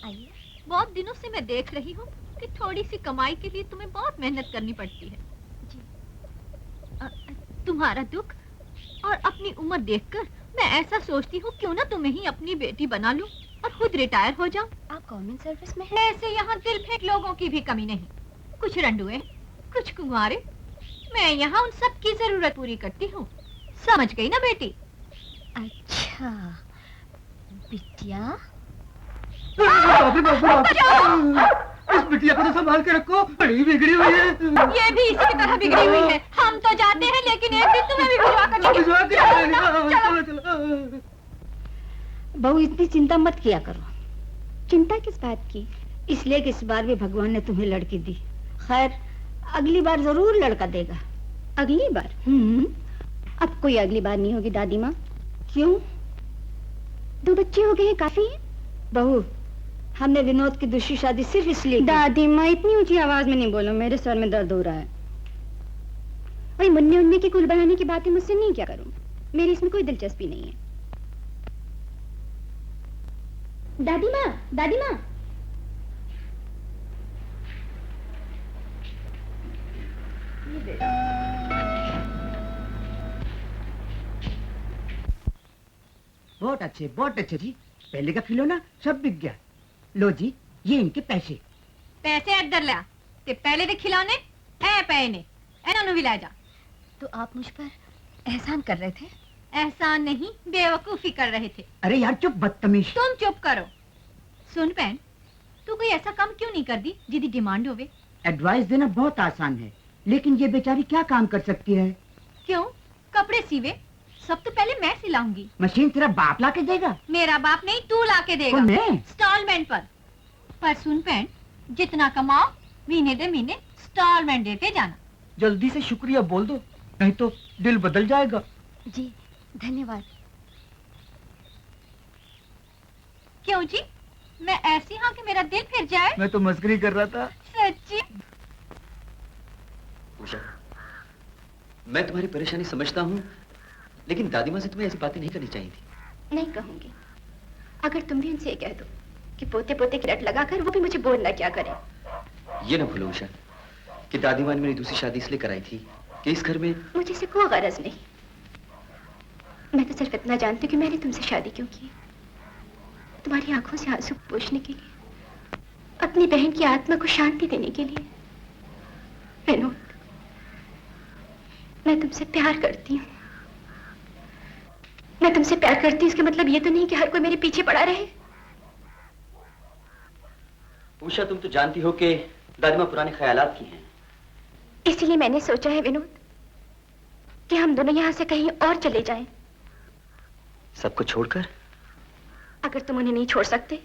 आइए। बहुत दिनों से मैं देख रही हूँ कि थोड़ी सी कमाई के लिए तुम्हें बहुत मेहनत करनी पड़ती है। जी। तुम्हारा दुख और अपनी उम्र देखकर मैं ऐसा सोचती हूँ क्यों ना तुम्हें ही अपनी बेटी बना लूं और खुद रिटायर हो जाऊं। आप गवर्नमेंट सर्विस में हैं? ऐसे यहाँ दिल फेंक लोगों की भी कमी नहीं, कुछ रंडुए, कुछ कुंवारे। मैं यहाँ उन सब की जरूरत पूरी करती हूँ, समझ गई ना बेटी? अच्छा बिटिया। इस बिटिया को तो संभाल के रखो, बड़ी बिगड़ी हुई है। ये भी इसी की तरह बिगड़ी हुई है। हम तो जाते हैं, लेकिन एक दिन तुम्हें भी भिजवा कर लेंगे। बहू, इतनी चिंता मत किया करो। चिंता किस बात की? इसलिए कि इस बार भी भगवान ने तुम्हें लड़की दी। खैर, अगली बार जरूर लड़का देगा। अगली बार? अब कोई अगली बार नहीं होगी दादी माँ। क्यों? 2 बच्चे हो गए हैं, काफी है। बहू, हमने विनोद की दूसरी शादी सिर्फ इसलिए की। दादी माँ, इतनी ऊंची आवाज में नहीं बोलो, मेरे सर में दर्द हो रहा है। और मुन्ने उन्ने की कुल बनाने की बातें मुझसे नहीं क्या करूं, मेरी इसमें कोई दिलचस्पी नहीं है। दादी माँ, दादी माँ। बहुत अच्छे जी। पहले का खिलौना सब बिक गया। लो जी, ये इनके पैसे। पैसे अदर ला ते पहले दे खिलौने ऐ पे ने इन्होंने भी ला जा। तो आप मुझ पर एहसान कर रहे थे? एहसान नहीं, बेवकूफी कर रहे थे। अरे यार चुप, बदतमीज। तुम चुप करो। सुन बहन, तू कोई ऐसा काम क्यों नहीं कर दी जिदी डिमांड होवे? एडवाइस देना बहुत आसान है, लेकिन ये बेचारी क्या काम कर सकती है? क्यों? कपड़े सीवे सब तो पहले मैं सिलाऊंगी। मशीन तेरा बाप ला के देगा? मेरा बाप नहीं, तू ला के देगा। इंस्टॉलमेंट पर सुन बहन, जितना कमाओ महीने दे महीने इंस्टॉलमेंट देते जाना। जल्दी से शुक्रिया बोल दो, नहीं तो दिल बदल जाएगा। जी धन्यवाद। क्यों जी, मैं ऐसी हाँ कि मेरा दिल फिर जाए? मैं तो मस्करी कर रहा था। सच्ची? उषा, मैं तुम्हारी परेशानी समझता हूँ, लेकिन दादी माँ से तुम्हें ऐसी बातें नहीं करनी चाहिए थी। नहीं कहूंगी। अगर तुम भी उनसे ये कह दो कि पोते पोते की लट लगाकर वो भी मुझे बोल ना क्या करे। ये ना भूलो उषा कि दादी माँ ने मेरी दूसरी शादी इसलिए कराई थी कि इस घर में मुझे से कोई गरज नहीं। मैं तो सिर्फ इतना जानती हूँ कि मैंने तुमसे शादी क्यों की। तुम्हारी आंखों से आंसू पोंछने के लिए, अपनी बहन की आत्मा को शांति देने के लिए। विनोद, मैं तुमसे प्यार करती हूँ। मैं तुमसे प्यार करती हूँ, इसका मतलब ये तो नहीं कि हर कोई मेरे पीछे पड़ा रहे। उषा, तुम तो जानती हो कि दादी माँ पुराने ख्यालात की हैं। इसीलिए मैंने सोचा है विनोद कि हम दोनों यहाँ से कहीं और चले जाएं। सबको छोड़कर? अगर तुम उन्हें नहीं छोड़ सकते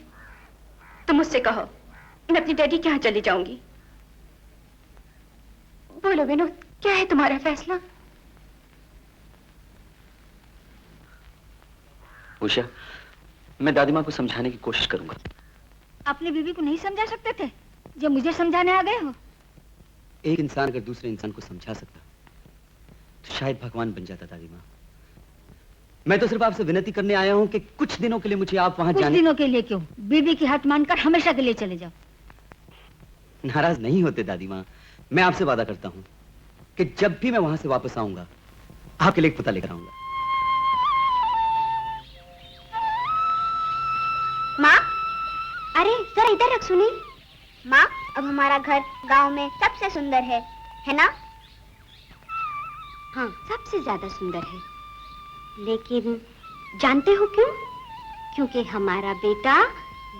तो मुझसे कहो, मैं अपनी डैडी के यहाँ चली जाऊंगी। बोलो विनोद, क्या है तुम्हारा फैसला? उषा, मैं दादी माँ को समझाने की कोशिश करूंगा। अपनी बीवी को नहीं समझा सकते थे जो मुझे समझाने आ गए हो? एक इंसान अगर दूसरे इंसान को समझा सकता तो शायद भगवान बन जाता दादी माँ। मैं तो सिर्फ आपसे विनती करने आया हूँ कि कुछ दिनों के लिए मुझे आप वहां जाने। कुछ दिनों के लिए क्यों? बीबी की हाथ मानकर हमेशा के लिए चले जाओ। नाराज नहीं होते दादी माँ। मैं आपसे वादा करता हूँ कि जब भी मैं वहां से वापस आऊंगा आपके लिए एक पता लेकर आऊंगा। माँ, अरे जरा इधर रख सुनील। माँ, अब हमारा घर गांव में सबसे सुंदर है ना? हाँ, सबसे ज्यादा सुंदर है। लेकिन जानते हो क्यों? क्योंकि हमारा बेटा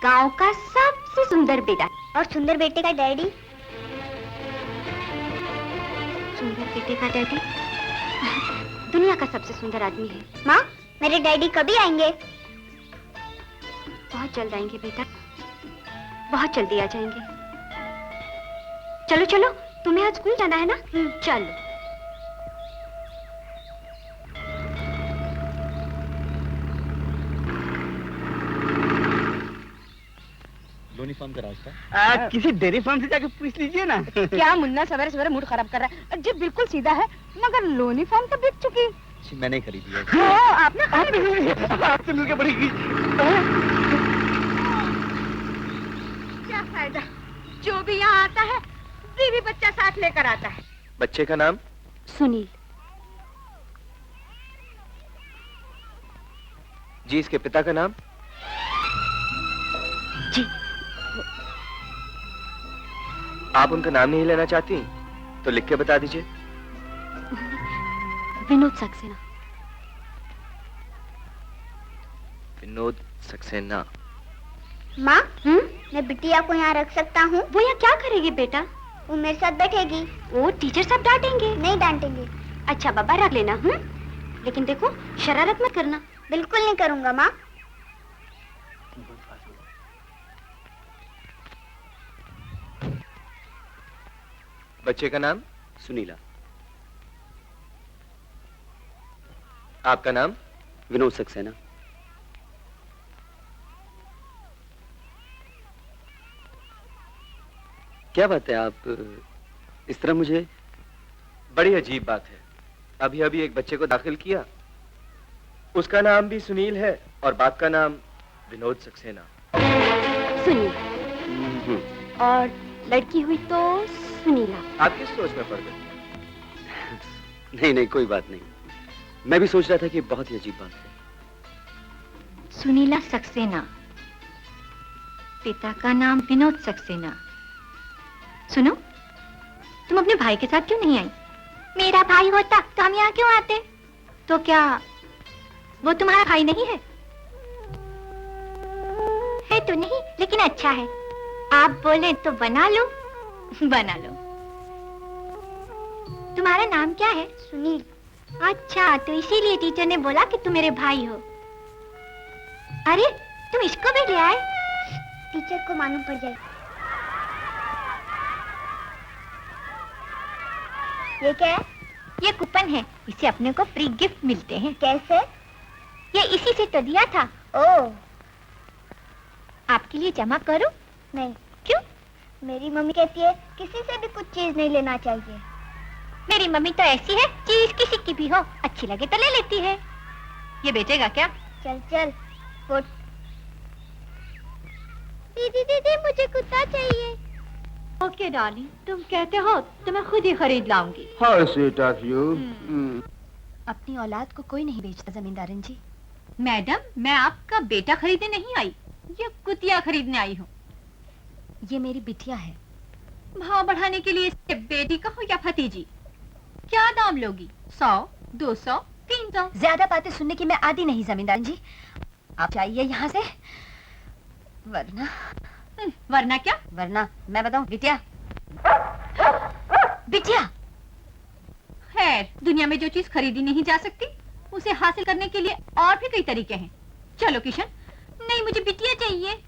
गांव का सबसे सुंदर बेटा है। और सुंदर बेटे का डैडी? सुंदर बेटे का डैडी दुनिया का सबसे सुंदर आदमी है। माँ, मेरे डैडी कभी आएंगे? बहुत जल्द आएंगे बेटा, बहुत जल्दी आ जाएंगे। चलो चलो, तुम्हें आज स्कूल जाना है ना? चलो। लोनी फार्म का रास्ता किसी डेयरी फार्म से जाके पूछ लीजिए ना। क्या मुन्ना सवेरे सवेरे मूड खराब कर रहा है? जी बिल्कुल सीधा है, मगर लोनी फार्म तो बिक चुकी। मैंने खरीदी है। आपने आपसे मिलकर बड़ी क्या फायदा? जो भी यहाँ आता है बीवी बच्चा साथ लेकर आता है। बच्चे का नाम? सुनील। जी, इसके पिता का नाम? जी। आप उनका नाम नहीं लेना चाहती तो लिख के बता दीजिए। विनोद सक्सेना। विनोद सक्सेना। माँ, मैं बिटिया को यहाँ रख सकता हूँ? वो यहाँ क्या करेगी बेटा? वो मेरे साथ बैठेगी। वो टीचर सब डांटेंगे। नहीं डांटेंगे। अच्छा बाबा, रख लेना। लेकिन देखो, शरारत मत करना। बिल्कुल नहीं करूँगा माँ। बच्चे का नाम? सुनीला। आपका नाम? विनोद सक्सेना। क्या बात है, आप इस तरह मुझे? बड़ी अजीब बात है। अभी अभी एक बच्चे को दाखिल किया, उसका नाम भी सुनील है और बाप का नाम विनोद सक्सेना। सुनील। और लड़की हुई तो सुनीला। आप किस सोच में पड़ गए? नहीं नहीं, कोई बात नहीं। मैं भी सोच रहा था कि बहुत ही अजीब बात है। सुनीला सक्सेना, पिता का नाम विनोद सक्सेना। सुनो, तुम अपने भाई के साथ क्यों नहीं आई? मेरा भाई होता तो हम यहाँ क्यों आते? तो क्या वो तुम्हारा भाई नहीं है? है तो नहीं, लेकिन अच्छा है। आप बोले तो बना लो। बना लो। तुम्हारा नाम क्या है? सुनील। अच्छा, तो इसीलिए टीचर ने बोला कि तुम मेरे भाई हो। अरे, तुम इसको भी ले आए? टीचर को मालूम पड़ जाए। ये क्या है? ये कूपन है, इससे अपने को फ्री गिफ्ट मिलते हैं। कैसे? ये इसी से तो दिया था। ओह, आपके लिए जमा करूं? नहीं। क्यों? मेरी मम्मी कहती है किसी से भी कुछ चीज नहीं लेना चाहिए। मेरी मम्मी तो ऐसी है, चीज किसी की भी हो अच्छी लगे तो ले लेती है। ये बेचेगा क्या? चल चल, फुट। दीदी दीदी, मुझे कुत्ता चाहिए। ओके डार्लिंग, तुम कहते हो तो मैं खुद ही खरीद लाऊंगी। How sweet of you. अपनी औलाद को कोई नहीं बेचता जमींदारन जी। मैडम, मैं आपका बेटा खरीदने नहीं आई, ये कुतिया खरीदने आई हूँ। ये मेरी बिटिया है। भाव बढ़ाने के लिए इससे बेटी कहो या भतीजी? क्या दाम लोगी? 100, 200, 300? ज्यादा बातें सुनने की मैं आदी नहीं जमींदार जी। आप जाइए यहाँ से, वरना। वरना क्या? वरना मैं बताऊं, बिटिया। बिटिया। खैर, दुनिया में जो चीज खरीदी नहीं जा सकती उसे हासिल करने के लिए और भी कई तरीके हैं। चलो किशन। नहीं, मुझे बिटिया चाहिए।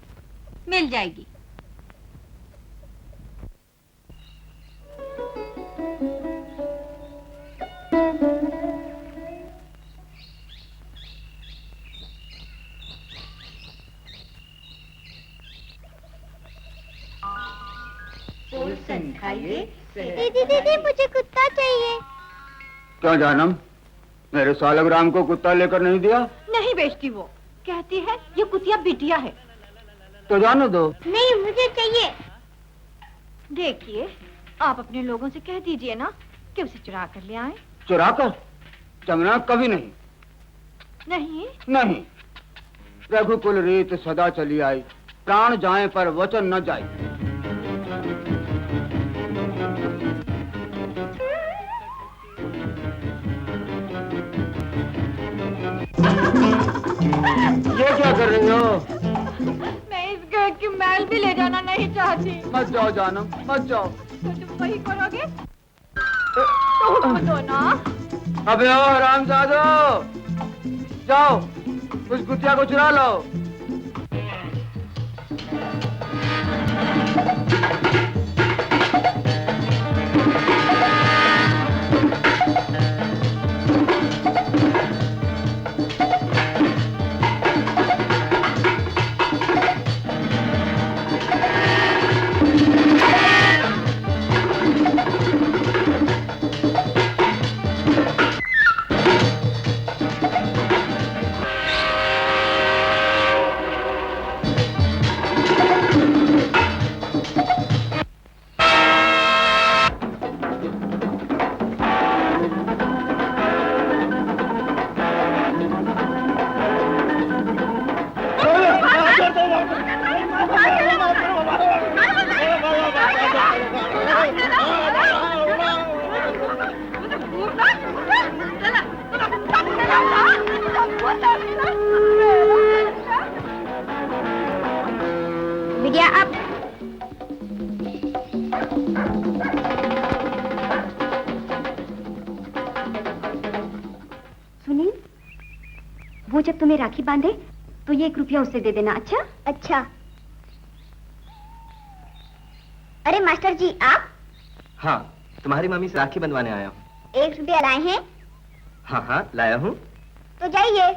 मिल जाएगी। खाइए। दीदी दीदी मुझे कुत्ता चाहिए। क्या जानम, मेरे सालग्राम को कुत्ता लेकर नहीं दिया? नहीं बेचती वो, कहती है ये कुतिया बिटिया है। तो जाने दो। नहीं मुझे चाहिए। देखिए, आप अपने लोगों से कह दीजिए ना कि उसे चुरा कर ले आए। चुरा कर? चंगना कभी नहीं। नहीं? नहीं, रघुकुल रीत सदा चली आई, प्राण जाए पर वचन न जाए। ये क्या कर रही हो? मैं इस घर की मैल भी ले जाना नहीं चाहती। मत जाओ जानम, मत जाओ। तो तुम वही करोगे? तो हुक्म दो ना। अबे ओ हरामजादो, जाओ उस कुतिया को चुरा लो। बिटिया अब सुनील, वो जब तुम्हें राखी बांधे तो ये 1 रुपया उसे दे देना। अच्छा? अच्छा। अरे मास्टर जी आप? हाँ, तुम्हारी मम्मी से राखी बंधवाने आया हूँ। 1 रुपया लाए हैं? हाँ हाँ, लाया हूँ। तो जाइए।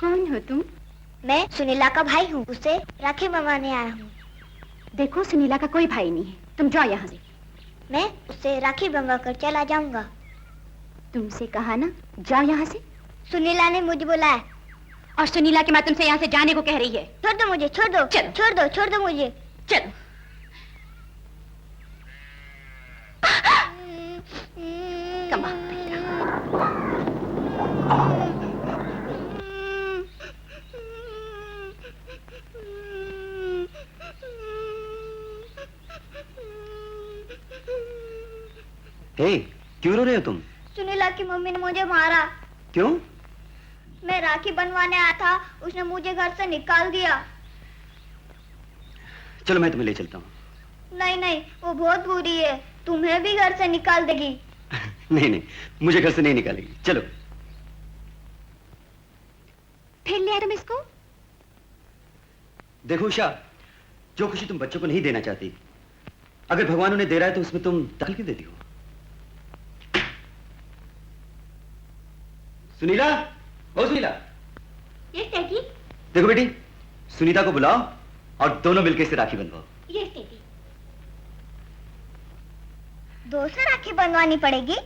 कौन हो तुम? मैं सुनीला का भाई हूँ, उसे राखी बनवाने आया हूँ। देखो सुनीला का कोई भाई नहीं है, तुम जाओ यहाँ से। मैं उससे राखी बनवा कर चला जाऊंगा। तुमसे कहा ना, जाओ यहाँ से। सुनीला ने मुझे बुलाया। और सुनीला की माँ तुमसे यहाँ से जाने को कह रही है। छोड़ दो मुझे, छोड़ दो। चलो। छोड़ दो, छोड़ दो मुझे। चलो। कमाल भैया। हे, क्यों रो रहे हो तुम? सुनीला की मम्मी ने मुझे मारा। क्यों? मैं राखी बनवाने आया था, उसने मुझे घर से निकाल दिया। चलो मैं तुम्हें ले चलता हूँ। नहीं नहीं, वो बहुत बुरी है, तुम्हें भी घर से निकाल देगी। नहीं नहीं, मुझे घर से नहीं निकालेगी। चलो। फिर लिया तुम इसको? देखो उषा, जो खुशी तुम बच्चों को नहीं देना चाहती, अगर भगवान उन्हें दे रहा है तो उसमें तुम दखल क्यों देती हो? सुनीला, ओ सुनीला। ये डैडी। देखो बेटी, सुनीता को बुलाओ और दोनों मिलकर इसे राखी बंधवाओ। ये डैडी। 2 से राखी बनवानी पड़ेगी?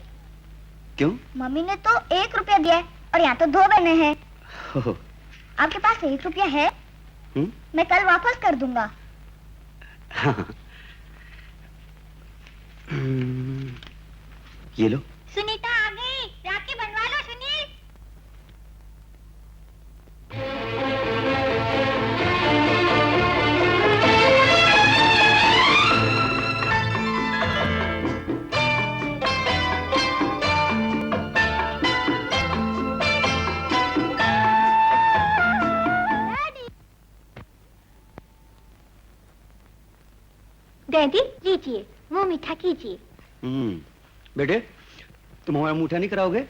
क्यों? मम्मी ने तो 1 रुपया दिया है और यहाँ तो 2 बहनें हैं। हो। आपके पास 1 रुपया है? मैं कल वापस कर दूंगा। हाँ। ये लो। सुनीता आ गई, राखी बनवा लो सुनील। डैडी लीजिए, वो मीठा कीजिए। बेटे, तुम हमारा मीठा नहीं कराओगे?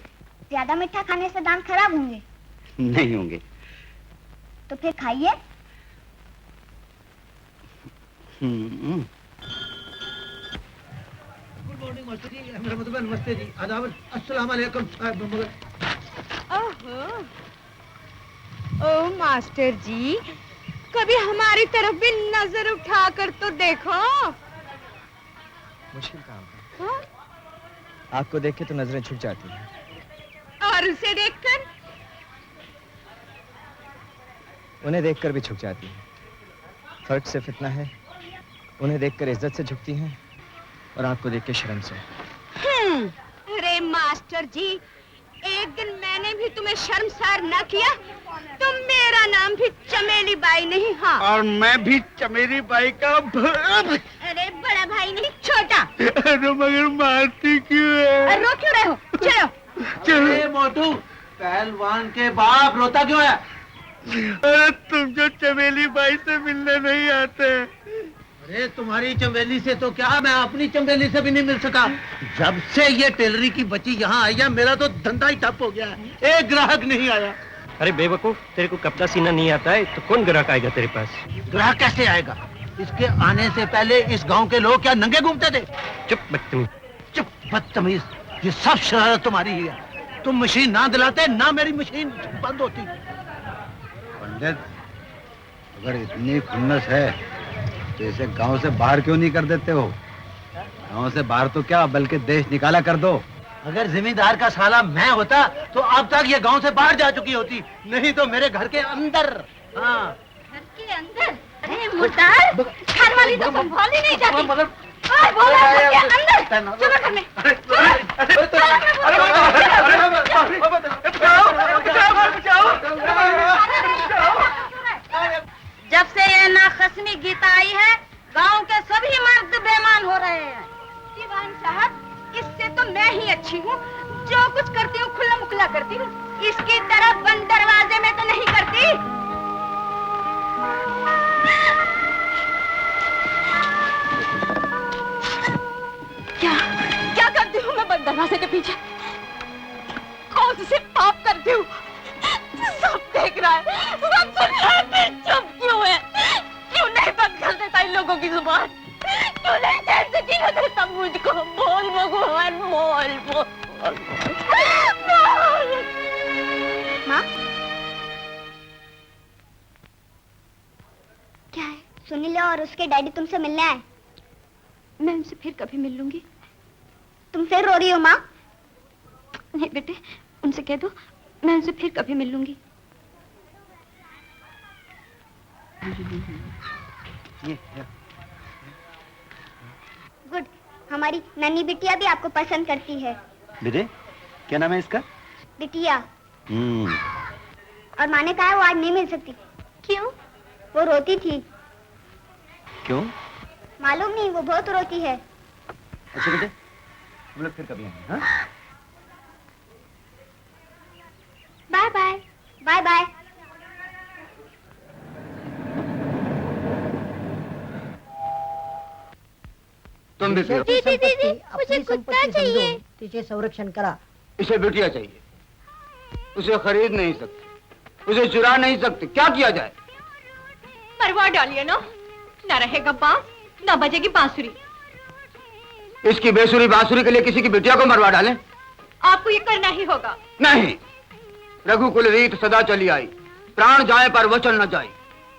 ज्यादा मीठा खाने से दांत खराब होंगे। नहीं होंगे। तो फिर खाइए। गुड मॉर्निंग मास्टर जी, मेरा मतलब नमस्ते जी, आदाब, अस्सलाम वालेकुम। ओहो, ओ मास्टर जी, कभी हमारी तरफ भी नजर उठाकर तो देखो। मुश्किल काम है। हाँ? आपको देख के तो नजरें छुप जाती हैं। और उसे देखकर? उन्हें देखकर भी छुप जाती हैं। फर्क सिर्फ इतना है, उन्हें देखकर इज्जत से झुकती हैं और आपको देख के शर्म से। अरे मास्टर जी, एक दिन मैंने भी तुम्हें शर्मसार न किया तो मेरा नाम भी चमेली बाई नहीं। हाँ, और मैं भी चमेली बाई का अरे बड़ा भाई नहीं, छोटा। अरे मगर मारती क्यों है? रो क्यों रहे हो? चलो। अरे मोटू, पहलवान के बाप रोता क्यों है? अरे तुम जो चमेली बाई से मिलने नहीं आते। अरे तुम्हारी चमेली से तो क्या, मैं अपनी चमेली से भी नहीं मिल सका। जब से ये टेलरी की बच्ची यहाँ आई है, मेरा तो धंधा ही ठप हो गया है। एक ग्राहक नहीं आया। अरे बेवकूफ, तेरे को कपड़ा सीना नहीं आता है तो कौन ग्राहक आएगा तेरे पास? ग्राहक कैसे आएगा? इसके आने से पहले इस गांव के लोग क्या नंगे घूमते थे? चुप बदतमीज। चुप बदतमीज, ये सब शरारत तुम्हारी ही है। तुम मशीन ना दिलाते ना मेरी मशीन बंद होती। पंडित, अगर इतनी खुन्नस है तो इसे गांव से बाहर क्यों नहीं कर देते हो? गांव से बाहर तो क्या, बल्कि देश निकाला कर दो। अगर जिम्मेदार का साला मैं होता तो अब तक ये गांव से बाहर जा चुकी होती, नहीं तो मेरे घर के अंदर। हाँ, घर के अंदर? अरे मुर्दार, घर वाली तो संभाल ही नहीं जाती। बोला घर के अंदर, चलो घर में। जब से ये नाखस्मी गीता आई है, गांव के सभी मर्द बेईमान हो रहे हैं। दीवान साहब, इससे तो मैं ही अच्छी हूँ, जो कुछ करती हूँ खुला मुखला करती हूँ। इसकी तरह बंद दरवाजे में तो नहीं करती। क्या करती हूँ मैं बंद दरवाजे के पीछे? कौन से पाप करती हूँ? सब देख रहा है, सब सुन रहा है, चुप क्यों है? क्यों नहीं बंद कर देता इन लोगों की जुबान? क्यों नहीं देर से जीने देता मुझको? बोल भगवान, बोल बोल बोल। माँ, क्या है? सुनील और उसके डैडी तुमसे मिलने आए। मैं उनसे फिर कभी मिल लूंगी। तुम फिर रो रही हो माँ? नहीं बेटे, उनसे कह दो मैं उनसे फिर कभी मिल लूंगी। गुड, हमारी नन्ही बिटिया भी आपको पसंद करती है। बेटे, क्या नाम है इसका? बिटिया। और माँ ने कहा वो आज नहीं मिल सकती। क्यों? वो रोती थी। क्यों? मालूम नहीं, वो बहुत रोती है। अच्छा बेटे, हम लोग फिर कभी आएंगे। हाँ? Bye bye. Bye bye. तुम भी फिर। दीदी, मुझे कुत्ता चाहिए। तुझे संरक्षण करा। इसे बिटिया चाहिए, उसे खरीद नहीं सकते, उसे चुरा नहीं सकते, क्या किया जाए? मरवा डालिए ना रहेगा बांस, ना बजेगी बांसुरी। इसकी बेसुरी बांसुरी के लिए किसी की बिटिया को मरवा डालें? आपको ये करना ही होगा। नहीं, रघुकुल रीत सदा चली आई, प्राण जाए पर वचन न जाए।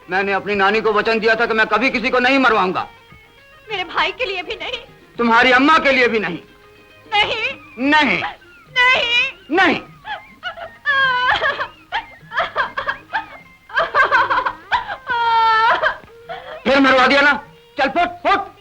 मैंने अपनी नानी को वचन दिया था कि मैं कभी किसी को नहीं मरवाऊंगा। मेरे भाई के लिए भी नहीं, तुम्हारी अम्मा के लिए भी नहीं। नहीं नहीं नहीं नहीं। फिर मरवा दिया ना, चल फुट फुट।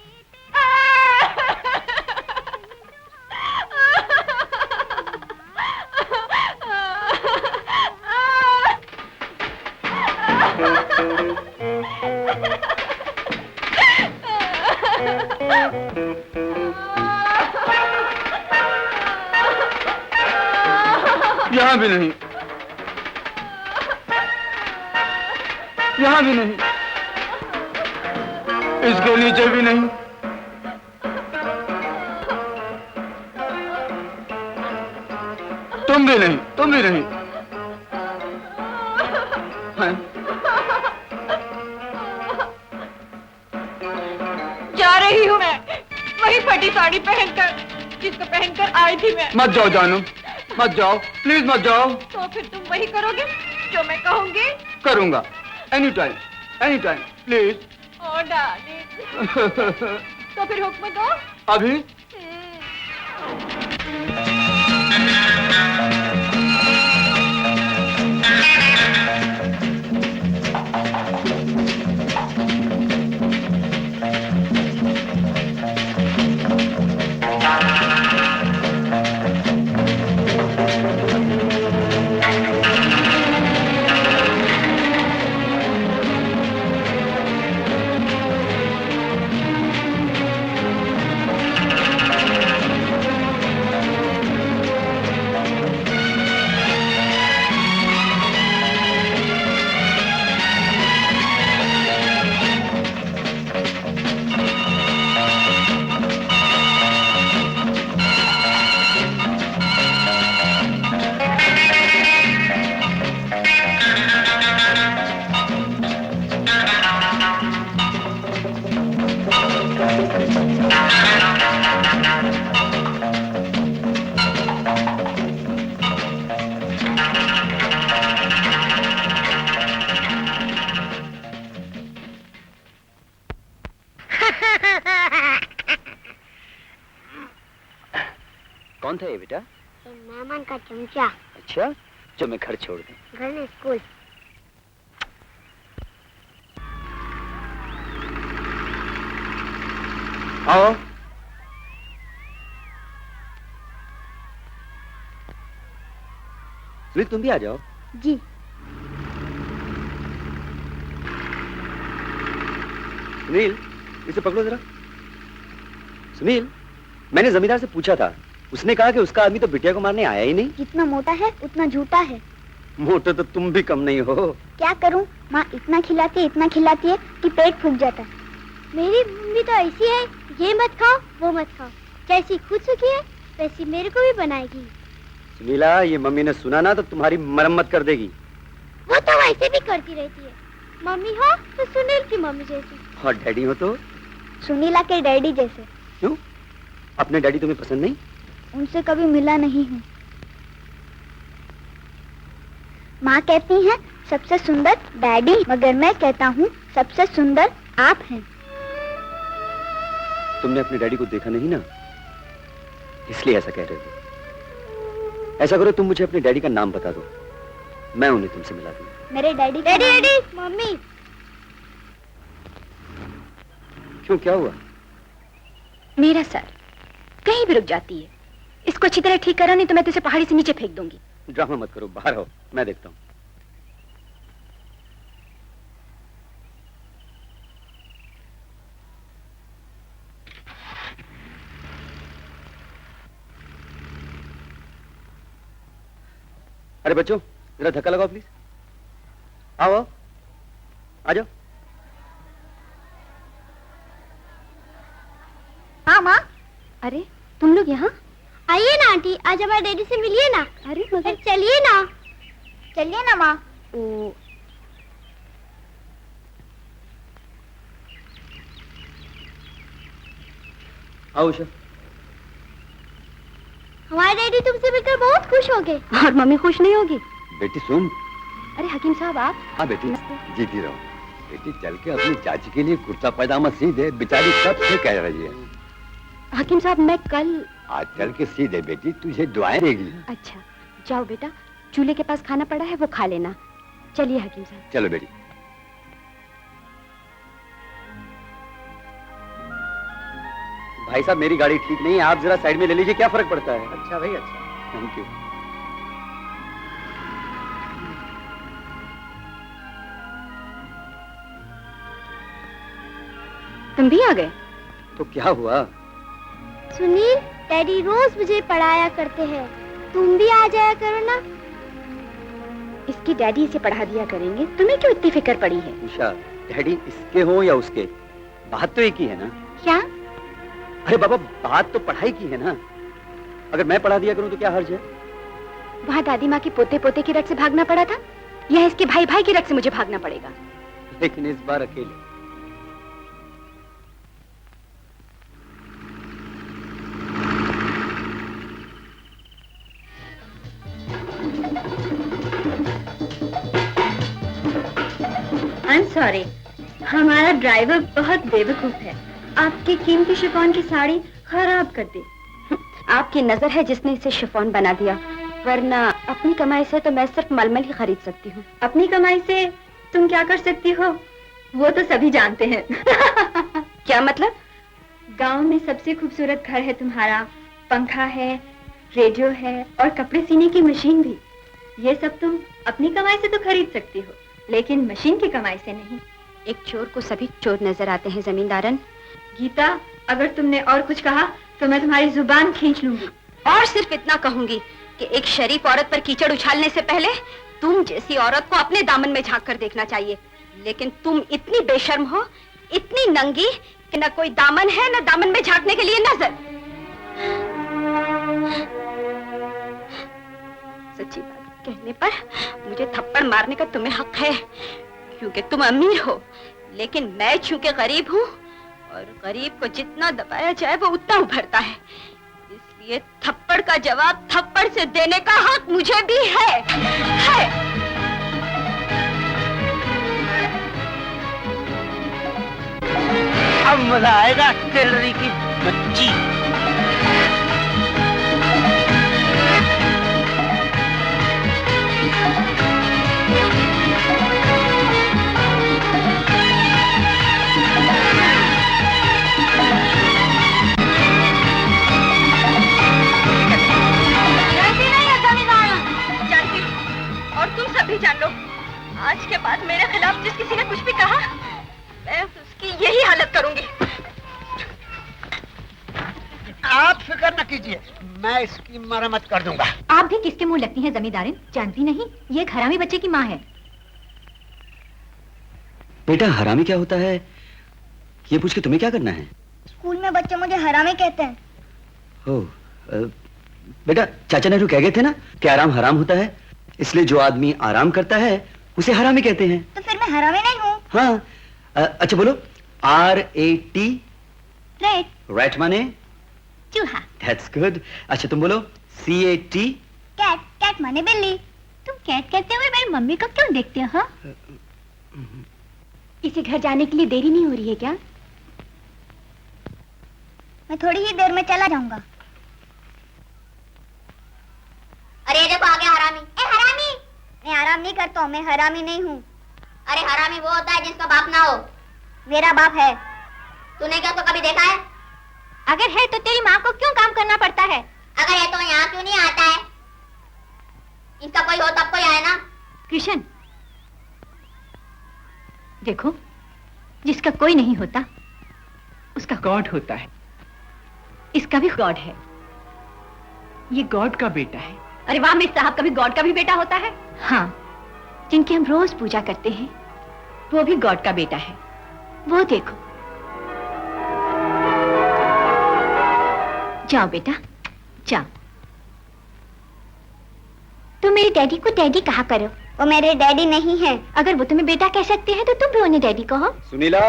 यहाँ भी नहीं, यहाँ भी नहीं, इसके नीचे भी नहीं। तुम भी नहीं, तुम भी नहीं। जा रही हूँ मैं, वही फटी साड़ी पहनकर जिसको पहनकर आई थी मैं। मत जाओ जानू, मत जाओ, प्लीज मत जाओ। तो फिर तुम वही करोगे जो मैं कहूँगी? करूंगा। Any time please. ओ डार्लिंग। तो फिर हुक्म दो। अभी कौन था ये बेटा? मेहमान का चमचा। अच्छा, जो मैं घर छोड़ दूं। घर में स्कूल। आओ। सुनील तुम भी आ जाओ। जी। सुनील इसे पकड़ो जरा। सुनील, मैंने जमींदार से पूछा था, उसने कहा कि उसका आदमी तो बिटिया को मारने आया ही नहीं। जितना मोटा है उतना झूठा है। मोटे तो तुम भी कम नहीं हो। क्या करूं, माँ इतना खिलाती है कि पेट फूक जाता है। मेरी मम्मी तो ऐसी है, ये मत खाओ वो मत खाओ, जैसी खुद सुखी है वैसी मेरे को भी बनाएगी। सुनीला, ये मम्मी ने सुना ना तो तुम्हारी मरम्मत कर देगी। वो तो वैसे भी करती रहती है। मम्मी हो तो सुनील की मम्मी जैसी, और डैडी हो तो सुनीला के डैडी जैसे। क्यों? अपने डैडी तुम्हें पसंद नहीं? उनसे कभी मिला नहीं हूँ। माँ कहती हैं सबसे सुंदर डैडी, मगर मैं कहता हूँ सबसे सुंदर आप हैं। तुमने अपने डैडी को देखा नहीं ना, इसलिए ऐसा कह रहे हो। ऐसा करो, तुम मुझे अपने डैडी का नाम बता दो, मैं उन्हें तुमसे मिला दूंगा। मेरे डैडी डैडी मम्मी। क्यों, क्या हुआ? मेरा सर कहीं भी रुक जाती है। इसको अच्छी तरह ठीक करो, नहीं तो मैं तुझे पहाड़ी से नीचे फेंक दूंगी। ड्रामा मत करो, बाहर हो, मैं देखता हूँ। अरे बच्चों, जरा धक्का लगाओ प्लीज। आओ आओ, आ जाओ। हाँ माँ। अरे तुम लोग यहाँ? आइए ना आंटी, आज हमारे डैडी से मिलिए ना। अरे मगर चलिए ना माँ। ओ आओ उषा। हमारे डैडी तुमसे मिलकर बहुत खुश हो गए। और मम्मी खुश नहीं होगी? बेटी सुन। अरे हकीम साहब आप। हाँ बेटी, जीती रहो। बेटी चल के अपनी चाची के लिए कुर्ता पैजामा सी दे, बेचारी कब से कह रही है। हकीम साहब मैं कल। आज चल के सी दे बेटी, तुझे दुआएं देगी। अच्छा जाओ बेटा, चूल्हे के पास खाना पड़ा है वो खा लेना। चलिए हकीम साहब। चलो बेटी। भाई साहब मेरी गाड़ी ठीक नहीं है, आप जरा साइड में ले लीजिए, क्या फर्क पड़ता है? अच्छा भाई अच्छा। Thank you. तुम भी आ गए? तो क्या हुआ? सुनील, डैडी रोज मुझे पढ़ाया करते हैं, तुम भी आ जाया करो ना। इसकी डैडी इसे पढ़ा दिया करेंगे, तुम्हें क्यों इतनी फिक्र पड़ी है? उषा, डैडी इसके हो या उसके, बात तो एक ही है ना। क्या? अरे बाबा, बात तो पढ़ाई की है ना। अगर मैं पढ़ा दिया करूं तो क्या हर्ज है? वहाँ दादी माँ के पोते पोते की रट से भागना पड़ा था, या इसके भाई भाई की रट से मुझे भागना पड़ेगा? लेकिन इस बार अकेले। सॉरी, हमारा ड्राइवर बहुत बेवकूफ है, आपकी कीमती शिफॉन की साड़ी खराब कर दी। आपकी नजर है जिसने इसे शिफॉन बना दिया, वरना अपनी कमाई से तो मैं सिर्फ मलमल ही खरीद सकती हूँ। अपनी कमाई से तुम क्या कर सकती हो वो तो सभी जानते हैं। क्या मतलब? गांव में सबसे खूबसूरत घर है तुम्हारा, पंखा है, रेडियो है और कपड़े सीने की मशीन भी। ये सब तुम अपनी कमाई से तो खरीद सकती हो, लेकिन मशीन की कमाई से नहीं। एक चोर को सभी चोर नजर आते हैं जमींदारन। गीता, अगर तुमने और कुछ कहा तो मैं तुम्हारी जुबान खींच लूंगी। और सिर्फ इतना कहूंगी कि एक शरीफ औरत पर कीचड़ उछालने से पहले तुम जैसी औरत को अपने दामन में झांक कर देखना चाहिए, लेकिन तुम इतनी बेशर्म हो, इतनी नंगी कि न कोई दामन है न दामन में झांकने के लिए नजर। सच्ची बात कहने पर मुझे थप्पड़ मारने का तुम्हें हक है, क्योंकि तुम अमीर हो, लेकिन मैं चूंकि गरीब हूँ और गरीब को जितना दबाया जाए वो उतना उभरता है, इसलिए थप्पड़ का जवाब थप्पड़ से देने का हक मुझे भी है। अब मजा आएगा टेलरी की बच्ची। और तुम सभी जान लो, आज के बाद मेरे खिलाफ जिस किसी ने कुछ भी कहा मैं उसकी यही हालत करूंगी। आप फिक्र न कीजिए, मैं इसकी मरम्मत कर दूंगा। आप भी किसके मुंह लगती हैं जमींदारिन? जानती नहीं ये एक हरामी बच्चे की माँ है। बेटा हरामी क्या होता है ये पूछ के तुम्हें क्या करना है? स्कूल में बच्चे मुझे हरामी कहते हैं। बेटा चाचा नेहरू कह गए थे ना कि आराम हराम होता है, इसलिए जो आदमी आराम करता है उसे हरामी कहते हैं। तो फिर मैं हरामी नहीं हूँ? हाँ। अच्छा बोलो, RAT? रेट। रैट माने? चूहा। That's good. अच्छा तुम बोलो CAT? कैट। कैट माने बिल्ली। तुम कैट कहते हुए मेरी मम्मी को क्यों देखते हो? इसे घर जाने के लिए देरी नहीं हो रही है क्या? मैं थोड़ी ही देर में चला जाऊंगा। अरे देखो आ गया हरामी। ए हरामी! मैं आराम नहीं करता हूँ, मैं हरामी नहीं हूँ। अरे हरामी वो होता है जिसका बाप ना हो। मेरा बाप है। तूने क्या तो कभी देखा है? अगर है तो तेरी माँ को क्यों काम करना पड़ता है? अगर है तो यहाँ क्यों नहीं आता है? इनका कोई हो तब कोई आए ना। कृष्ण देखो, जिसका कोई नहीं होता उसका गॉड होता है। इसका भी गॉड है, ये गॉड का बेटा है। अरे वाह मिस साहब, कभी गॉड का भी बेटा होता है? हाँ, जिनकी हम रोज पूजा करते हैं वो भी गॉड का बेटा है। वो देखो। जाओ बेटा जाओ। तुम मेरे डैडी को डैडी कहा करो, वो मेरे डैडी नहीं है। अगर वो तुम्हें बेटा कह सकते हैं तो तुम भी उन्हें डैडी कहो। Sunila.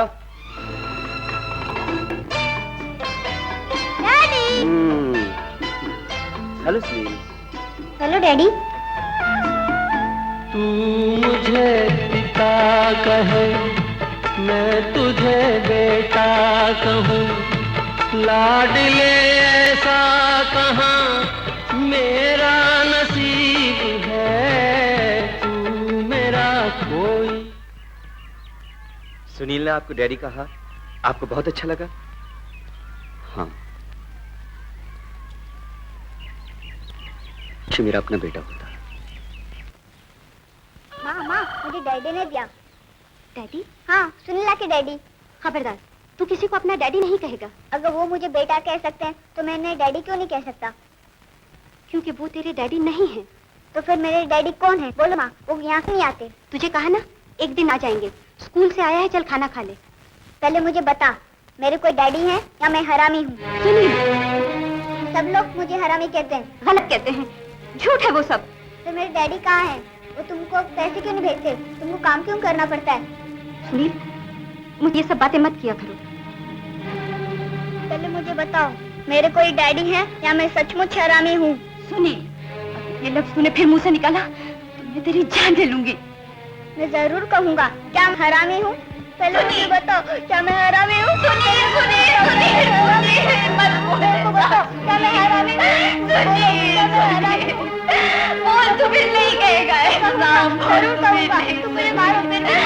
Daddy. Hello Sunil. Hello daddy. तू मुझे पिता कहे, मैं तुझे बेटा कहूँ, लाडले ऐसा कहाँ मेरा नसीब है, तू मेरा कोई। सुनील ने आपको डैडी कहा, आपको बहुत अच्छा लगा? हाँ, मेरा अपना बेटा होता। माँ मुझे डैडी ने दिया। डैडी? हाँ, सुनीला के डैडी। खबरदार, तू किसी को अपना डैडी नहीं कहेगा। अगर वो मुझे बेटा कह सकते हैं तो मैं उन्हें डैडी क्यों नहीं कह सकता? क्योंकि वो तेरे डैडी नहीं हैं। तो फिर मेरे डैडी कौन है? बोलो माँ, वो यहाँ से नहीं आते। तुझे कहा ना एक दिन आ जाएंगे। स्कूल से आया है, चल खाना खा ले। पहले मुझे बता, मेरे कोई डैडी है या मैं हरामी हूँ? सुनील, सब लोग मुझे हरामी कहते हैं। गलत कहते हैं, झूठ है वो सब। तो मेरे डैडी कहाँ हैं? वो तुमको पैसे क्यों नहीं भेजते? तुमको काम क्यों करना पड़ता है? सुनील, मुझे ये सब बातें मत किया करो। पहले मुझे बताओ, मेरे कोई डैडी है या मैं सचमुच हरामी हूँ? सुनील, ये लफ्ज तूने फिर मुंह से निकाला तो मैं तेरी जान ले लूंगी। मैं जरूर कहूँगा। क्या मैं हरामी हूँ? पहले मुझे बताओ, क्या मैं हरामी हूँ? सुनिए सुनिए सुनिए मत बताओ, क्या मैं हरामी हूँ? बोल, तू फिर नहीं कहेगा। जरूर कहूँगा। तू मुझे मारो फिर नहीं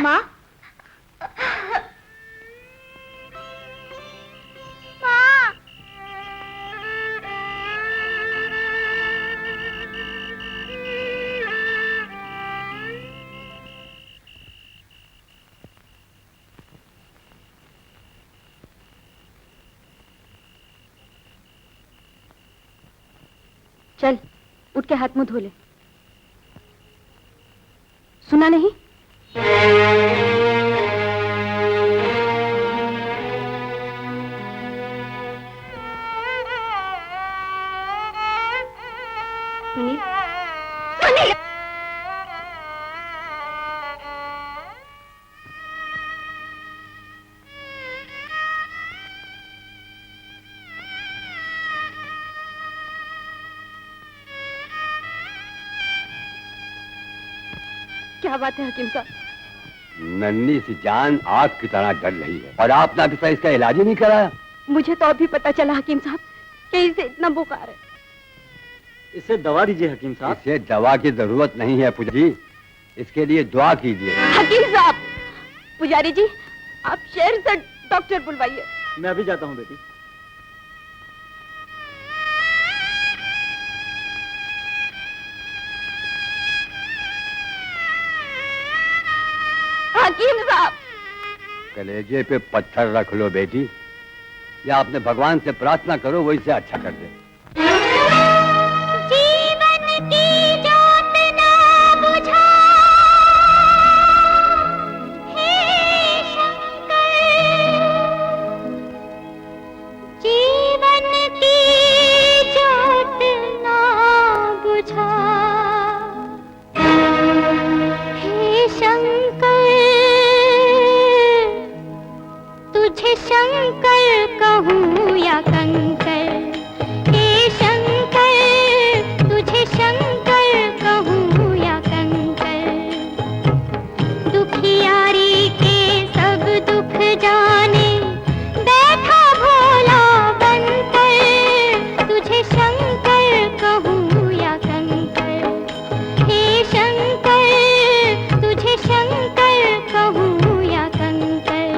माँ, चल उठ के हाथ मुंह धो ले। सुना नहीं? सुनिए सुनिए। क्या बात है हकीम साहब? नन्ही सी जान आग की तरह जल रही है और आपने अभी तक इसका इलाज ही नहीं कराया। मुझे तो अभी पता चला हकीम साहब कि इसे इतना बुखार है। इसे दवा दीजिए हकीम साहब। इसे दवा की जरूरत नहीं है पुजारी जी, इसके लिए दुआ कीजिए। हकीम साहब, पुजारी जी आप शहर से डॉक्टर बुलवाइए। मैं अभी जाता हूँ बेटी। हकीम साहब, कलेजे पे पत्थर रख लो बेटी, या अपने भगवान से प्रार्थना करो वो इसे अच्छा कर दे। जीवन की जोत ना बुझा हे शंकर, जीवन की जोत ना बुझा हे शंकर, तुझे शंकर कहूँ या कंकर, हे शंकर तुझे शंकर कहूँ या कंकर, दुखियारी के सब दुख जाने बैठा भोला बनकर, तुझे शंकर कहूँ या कंकर, हे शंकर तुझे शंकर कहूँ या कंकर।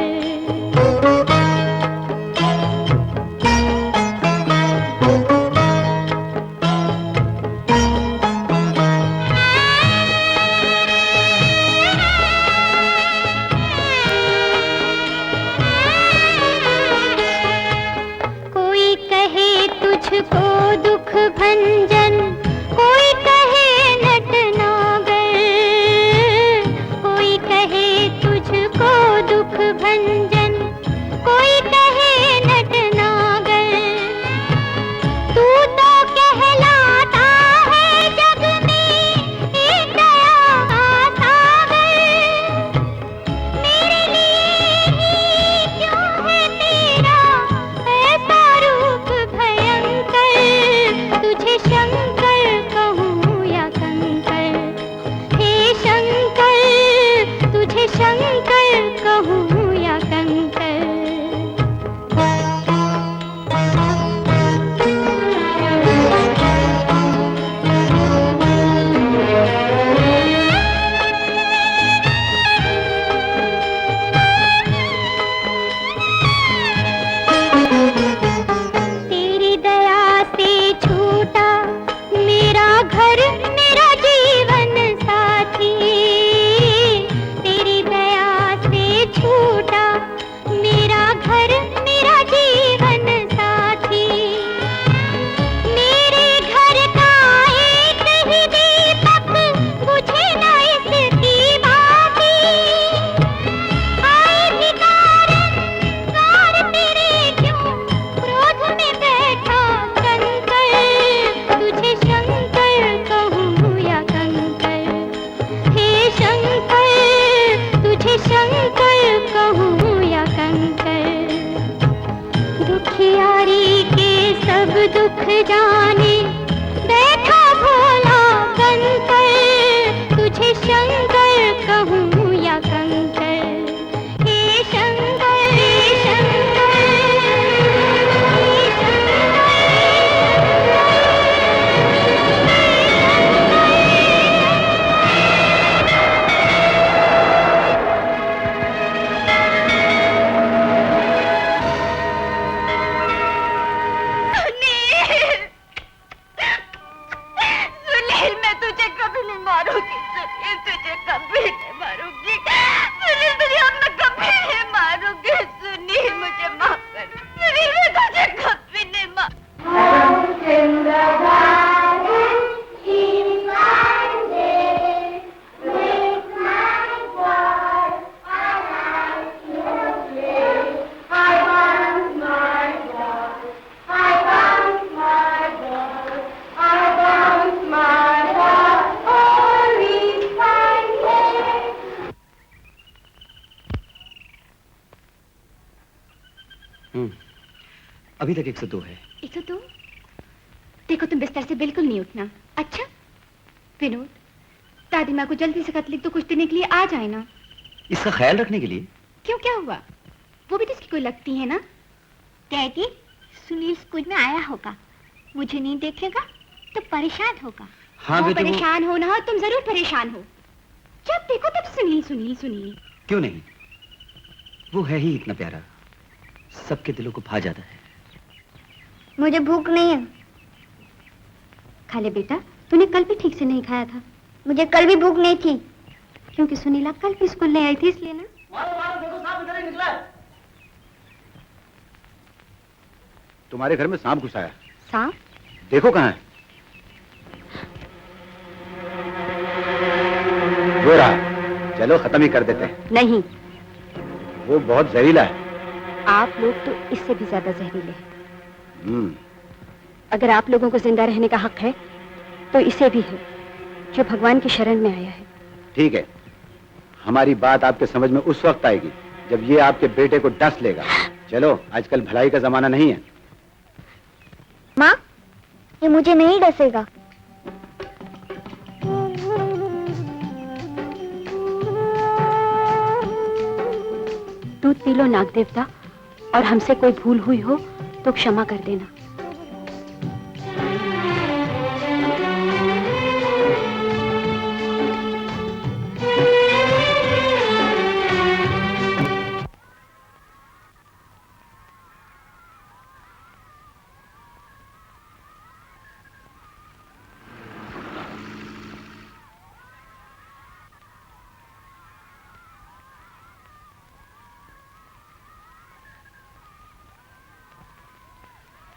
दुखियारी के सब दुख जाने बैठा भोला कंकर, तुझे शंकर कहूँ या कंकर, हे शंकर, हे शंकर, हे शंकर। सुनील, मैं तुझे कभी नहीं मारूंगी। सुनील, तुझे कभी नहीं मारूंगी। सुनील, तुझे अब मैं कभी नहीं मारूंगी। सुनील, मुझे माफ कर। सुनील, मैं तुझे कभी नहीं अभी तक 102 है। 102? देखो तुम बिस्तर से बिल्कुल नहीं उठना। अच्छा विनोद, दादी माँ को जल्दी से खत लिख दो, कुछ देने के लिए आ जाए ना। इसका ख्याल रखने के लिए? क्यों, क्या हुआ? वो भी तो इसकी कोई लगती है ना। डैडी, सुनील स्कूल में आया होगा, मुझे नहीं देखेगा तो परेशान होगा। हाँ वो बेटे, परेशान हो ना हो, तुम जरूर परेशान हो। जब देखो तब सुनील सुनील सुनील। क्यों नहीं, वो है ही इतना प्यारा, सबके दिलों को भा जाता है। मुझे भूख नहीं है। खा ले बेटा, तूने कल भी ठीक से नहीं खाया था। मुझे कल भी भूख नहीं थी। क्योंकि सुनीला कल भी स्कूल नहीं आई थी, इसलिए ना। तुम्हारे घर में सांप घुसा है। सांप? देखो कहाँ है। वो रहा, चलो खत्म ही कर देते हैं। नहीं, वो बहुत जहरीला है। आप लोग तो इससे भी ज्यादा जहरीले हैं। अगर आप लोगों को जिंदा रहने का हक है तो इसे भी है, जो भगवान की शरण में आया है। ठीक है, हमारी बात आपके समझ में उस वक्त आएगी जब ये आपके बेटे को डस लेगा। चलो, आजकल भलाई का जमाना नहीं है। माँ, ये मुझे नहीं डसेगा। दूध पी लो नाग देवता, और हमसे कोई भूल हुई हो तो क्षमा कर देना।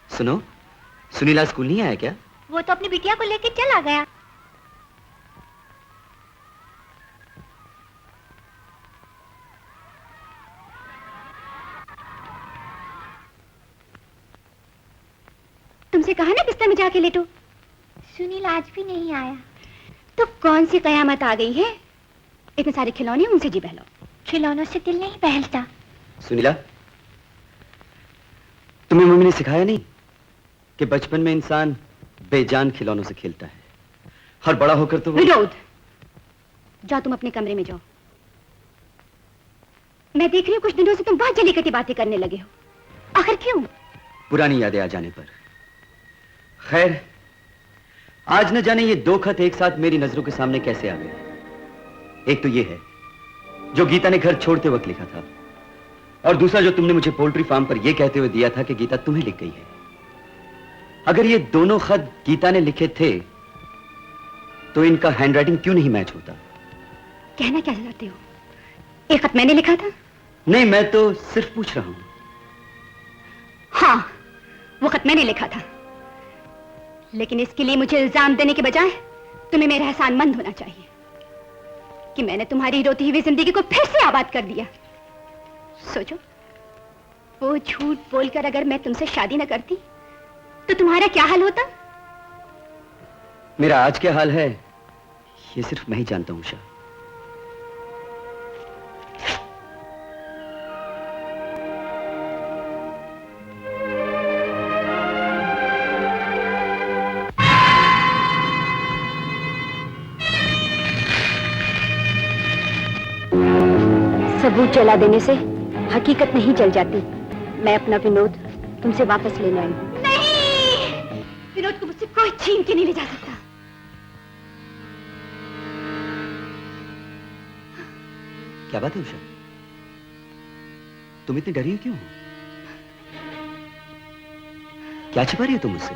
सुनो, सुनीला स्कूल नहीं आया क्या? वो तो अपनी बिटिया को लेकर चला गया। तुमसे कहा ना बिस्तर में जाके लेटो। सुनील आज भी नहीं आया। तो कौन सी कयामत आ गई है? इतने सारे खिलौने, उनसे जी बहलो। खिलौनों से दिल नहीं बहलता। सुनीला, तुम्हें मम्मी ने सिखाया नहीं कि बचपन में इंसान बेजान खिलौनों से खेलता है और बड़ा होकर तो विनोद, जाओ तुम अपने कमरे में जाओ। मैं देख रही हूँ कुछ दिनों से तुम बहुत जली कटी बातें करने लगे हो। आखिर क्यों? पुरानी यादें आ जाने पर। खैर, आज न जाने ये दो खत एक साथ मेरी नजरों के सामने कैसे आ गए। एक तो ये है जो गीता ने घर छोड़ते वक्त लिखा था, और दूसरा जो तुमने मुझे पोल्ट्री फार्म पर यह कहते हुए दिया था कि गीता तुम्हें लिख गई है। अगर ये दोनों खत गीता ने लिखे थे तो इनका हैंडराइटिंग क्यों नहीं मैच होता? कहना क्या चाहते हो? एक खत मैंने लिखा था? नहीं, मैं तो सिर्फ पूछ रहा हूं। हाँ, वो खत मैंने लिखा था, लेकिन इसके लिए मुझे इल्जाम देने के बजाय तुम्हें मेरा एहसानमंद होना चाहिए कि मैंने तुम्हारी रोती हुई जिंदगी को फिर से आबाद कर दिया। सोचो, वो झूठ बोलकर अगर मैं तुमसे शादी न करती तो तुम्हारा क्या हाल होता? मेरा आज क्या हाल है ये सिर्फ मैं ही जानता हूं उषा। सबूत जला देने से हकीकत नहीं जल जाती। मैं अपना विनोद तुमसे वापस लेने आई हूँ। नहीं, विनोद को मुझसे कोई छीन के नहीं ले जा सकता। क्या बात है उषा, तुम इतनी डरी हो क्यों? क्या छिपा रही हो तुम मुझसे?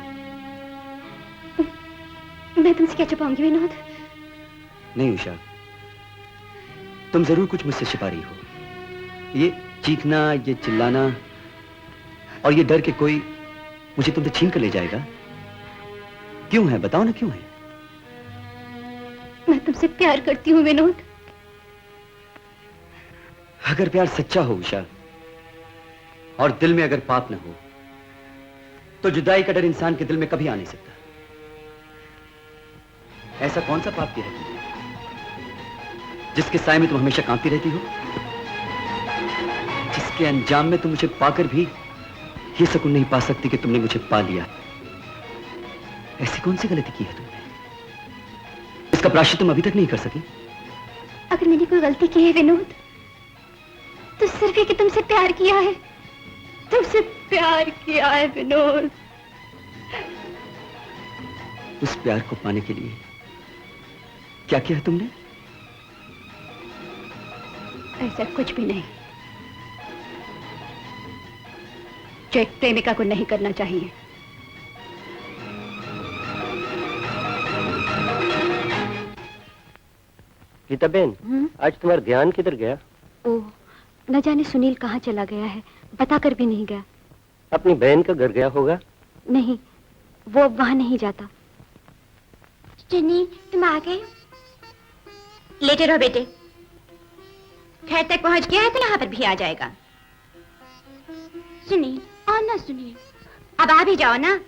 मैं तुमसे क्या छुपाऊंगी विनोद? नहीं उषा, तुम जरूर कुछ मुझसे छिपा रही हो। ये चीखना, ये चिल्लाना और ये डर के कोई मुझे तुमसे छीन कर ले जाएगा, क्यों है? बताओ ना क्यों है? मैं तुमसे प्यार करती हूँ विनोद। अगर प्यार सच्चा हो उषा और दिल में अगर पाप न हो तो जुदाई का डर इंसान के दिल में कभी आ नहीं सकता। ऐसा कौन सा पाप किया है तुमने जिसके साए में तुम हमेशा कांपती रहती हो, जिसके अंजाम में तुम मुझे पाकर भी ये सुकून नहीं पा सकती कि तुमने मुझे पा लिया? ऐसी कौन सी गलती की है तुमने इसका प्रायश्चित तुम अभी तक नहीं कर सकी? अगर मैंने कोई गलती की है विनोद तो सिर्फ ये कि तुमसे प्यार किया है। तुमसे प्यार किया है विनोद। उस प्यार को पाने के लिए क्या किया है तुमने? ऐसा कुछ भी नहीं जो एक प्रेमिका को नहीं करना चाहिए। गीता बेन, आज तुम्हारा ध्यान किधर गया? ओह, न जाने सुनील कहाँ चला गया है, बता कर भी नहीं गया। अपनी बहन का घर गया होगा। नहीं, वो अब वहां नहीं जाता। सुनील, तुम आ गए? लेटे रहो बेटे, खैर तक पहुंच गया है तो यहाँ पर भी आ जाएगा। सुनील, और ना सुनील, अब आ भी जाओ ना।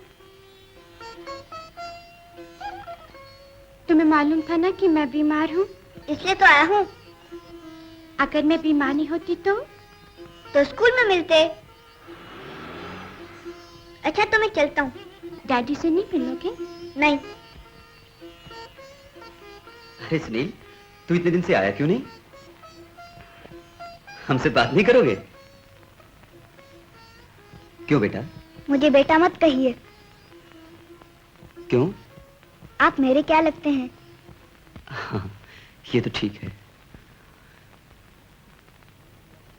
तुम्हें मालूम था ना कि मैं बीमार हूँ, इसलिए तो आया हूँ। अगर मैं बीमार नहीं होती तो स्कूल में मिलते। अच्छा तो मैं चलता हूँ। डैडी से नहीं मिलोगे? नहीं। अरे सुनील, तू इतने दिन से आया क्यों नहीं? हमसे बात नहीं करोगे? क्यों बेटा? मुझे बेटा मत कहिए। क्यों? आप मेरे क्या लगते हैं? हाँ, ये तो ठीक है,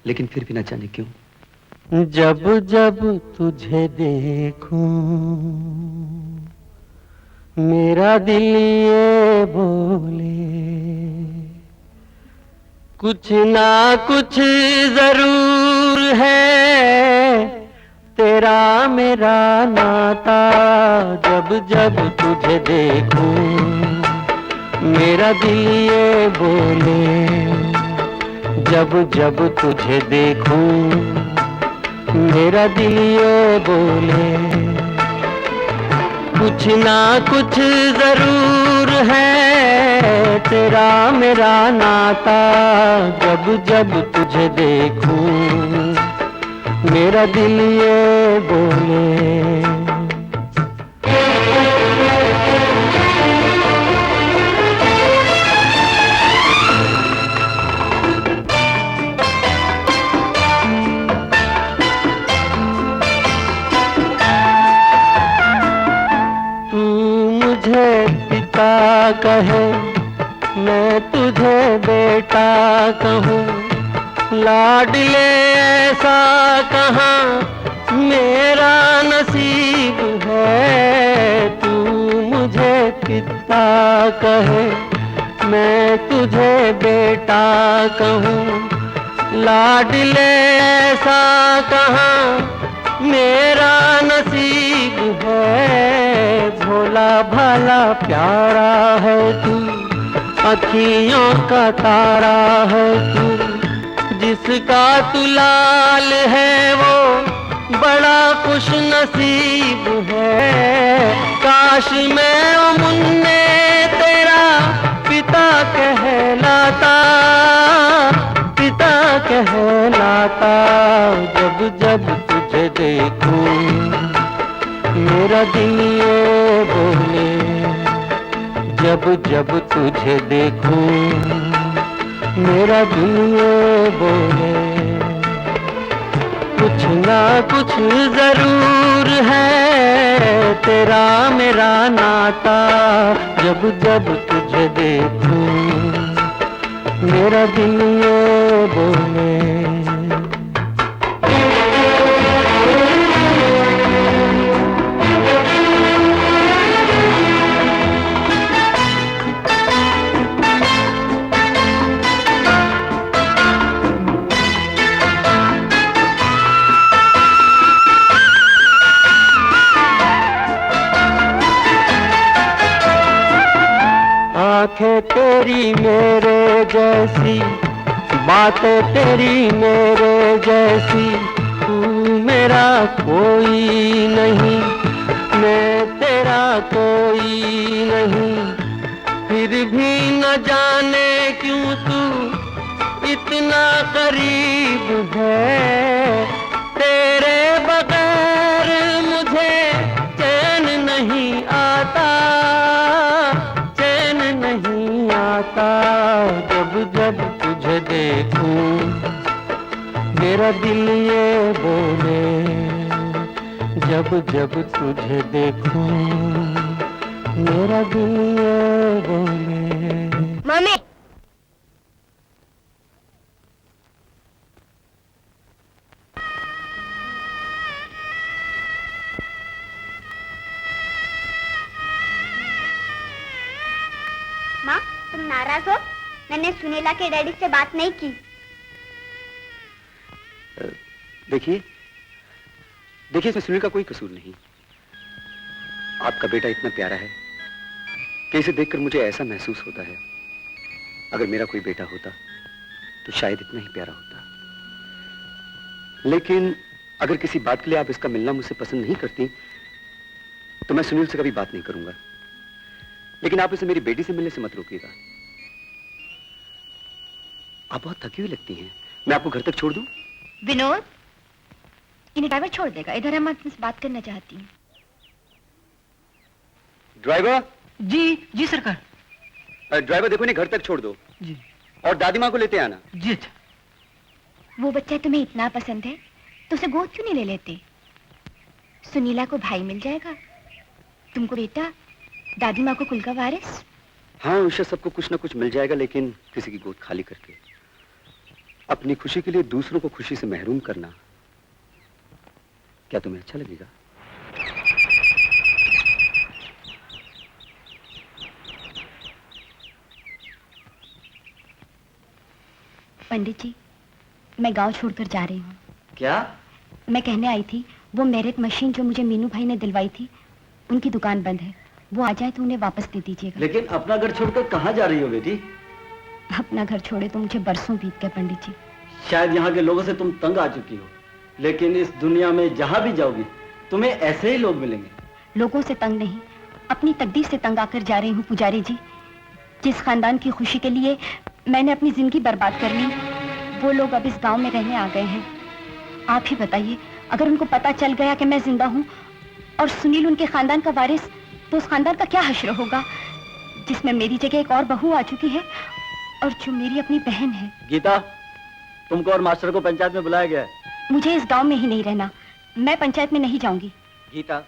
लेकिन फिर भी ना जाने क्यों। जब जब तुझे देखूं मेरा दिल ये बोले कुछ ना कुछ जरूर है तेरा मेरा नाता। जब जब तुझे देखूं मेरा दिल ये बोले, जब जब तुझे देखूं मेरा दिल ये बोले कुछ ना कुछ जरूर है तेरा मेरा नाता। जब जब तुझे देखूं मेरा दिल ये बोले। कहे मैं तुझे बेटा कहूँ, लाडले ऐसा कहाँ मेरा नसीब है। तू मुझे पिता कहे मैं तुझे बेटा कहूँ, लाडले ऐसा कहाँ मेरा नसीब है। भोला भाला प्यारा है तू, अखियों का तारा है तू, जिसका तू लाल है वो बड़ा खुश नसीब है। काश मैं ओ मुन्ने तेरा पिता कहलाता, पिता कहलाता। जब जब तुझे देखूं मेरा दिल ये बोले, जब जब तुझे देखूं मेरा दिल ये बोले कुछ ना कुछ जरूर है तेरा मेरा नाता, जब जब तुझे देखूं मेरा दिल ये बोले। आंखें तेरी मेरे जैसी, बातें तेरी मेरे जैसी, तू मेरा कोई नहीं, मैं तेरा कोई नहीं, फिर भी न जाने क्यों तू इतना करीब है, तेरे बगैर मुझे चैन नहीं आता, जब जब तुझे देखूं मेरा दिल ये बोले, जब जब तुझे देखूं मेरा दिल ये बोले। मम्मी माँ, तुम नाराज हो? मैंने सुनीला के डैडी से बात नहीं की। देखिए इसमें सुनील का कोई कसूर नहीं। आपका बेटा इतना प्यारा है कि इसे देखकर मुझे ऐसा महसूस होता है अगर मेरा कोई बेटा होता तो शायद इतना ही प्यारा होता। लेकिन अगर किसी बात के लिए आप इसका मिलना मुझसे पसंद नहीं करती तो मैं सुनील से कभी बात नहीं करूंगा। लेकिन आप इसे मेरी बेटी से मिलने से मत रोकिएगा। आप बहुत थकी हुई लगती हैं, मैं आपको घर तक छोड़ दूं? विनोद, इन्हें ड्राइवर छोड़ देगा, इधर हम आपसे बात करना चाहती हूँ। ड्राइवर? जी सरकार। ड्राइवर देखो इन्हें घर तक छोड़ दो जी, और दादी माँ को लेते आना। जी अच्छा। वो बच्चा तुम्हें इतना पसंद है तो उसे गोद क्यों नहीं ले लेते? सुनीला को भाई मिल जाएगा, तुमको बेटा, दादी माँ को कुल का वारिस। हाँ, उषा सबको कुछ ना कुछ मिल जाएगा, लेकिन किसी की गोद खाली करके अपनी खुशी के लिए दूसरों को खुशी से महरूम करना क्या तुम्हें अच्छा लगेगा? पंडित जी, मैं गांव छोड़कर जा रही हूँ। क्या? मैं कहने आई थी, वो मेरिट मशीन जो मुझे मीनू भाई ने दिलवाई थी, उनकी दुकान बंद है, वो आ जाए तो उन्हें वापस दे दीजिएगा। लेकिन अपना घर छोड़कर कहाँ जा रही हो बेटी? अपना घर छोड़े तो मुझे बरसों बीत गए पंडित जी। शायद यहाँ के लोगों से तुम तंग आ चुकी हो, लेकिन इस दुनिया में जहाँ भी जाओगी तुम्हें ऐसे ही लोग मिलेंगे। लोगों से तंग नहीं, अपनी तकदीर से तंग आकर जा रही हूँ पुजारी जी। जिस खानदान की खुशी के लिए मैंने अपनी जिंदगी बर्बाद कर ली, वो लोग अब इस गांव में रहने आ गए हैं। आप ही बताइए, अगर उनको पता चल गया कि मैं जिंदा हूँ और सुनील उनके खानदान का वारिस, तो उस खानदान का क्या हश्र होगा जिसमें मेरी जगह एक और बहू आ चुकी है और जो मेरी अपनी बहन है। गीता, तुमको और मास्टर को पंचायत में बुलाया गया है। मुझे इस गांव में ही नहीं रहना, मैं पंचायत में नहीं जाऊंगी। गीता,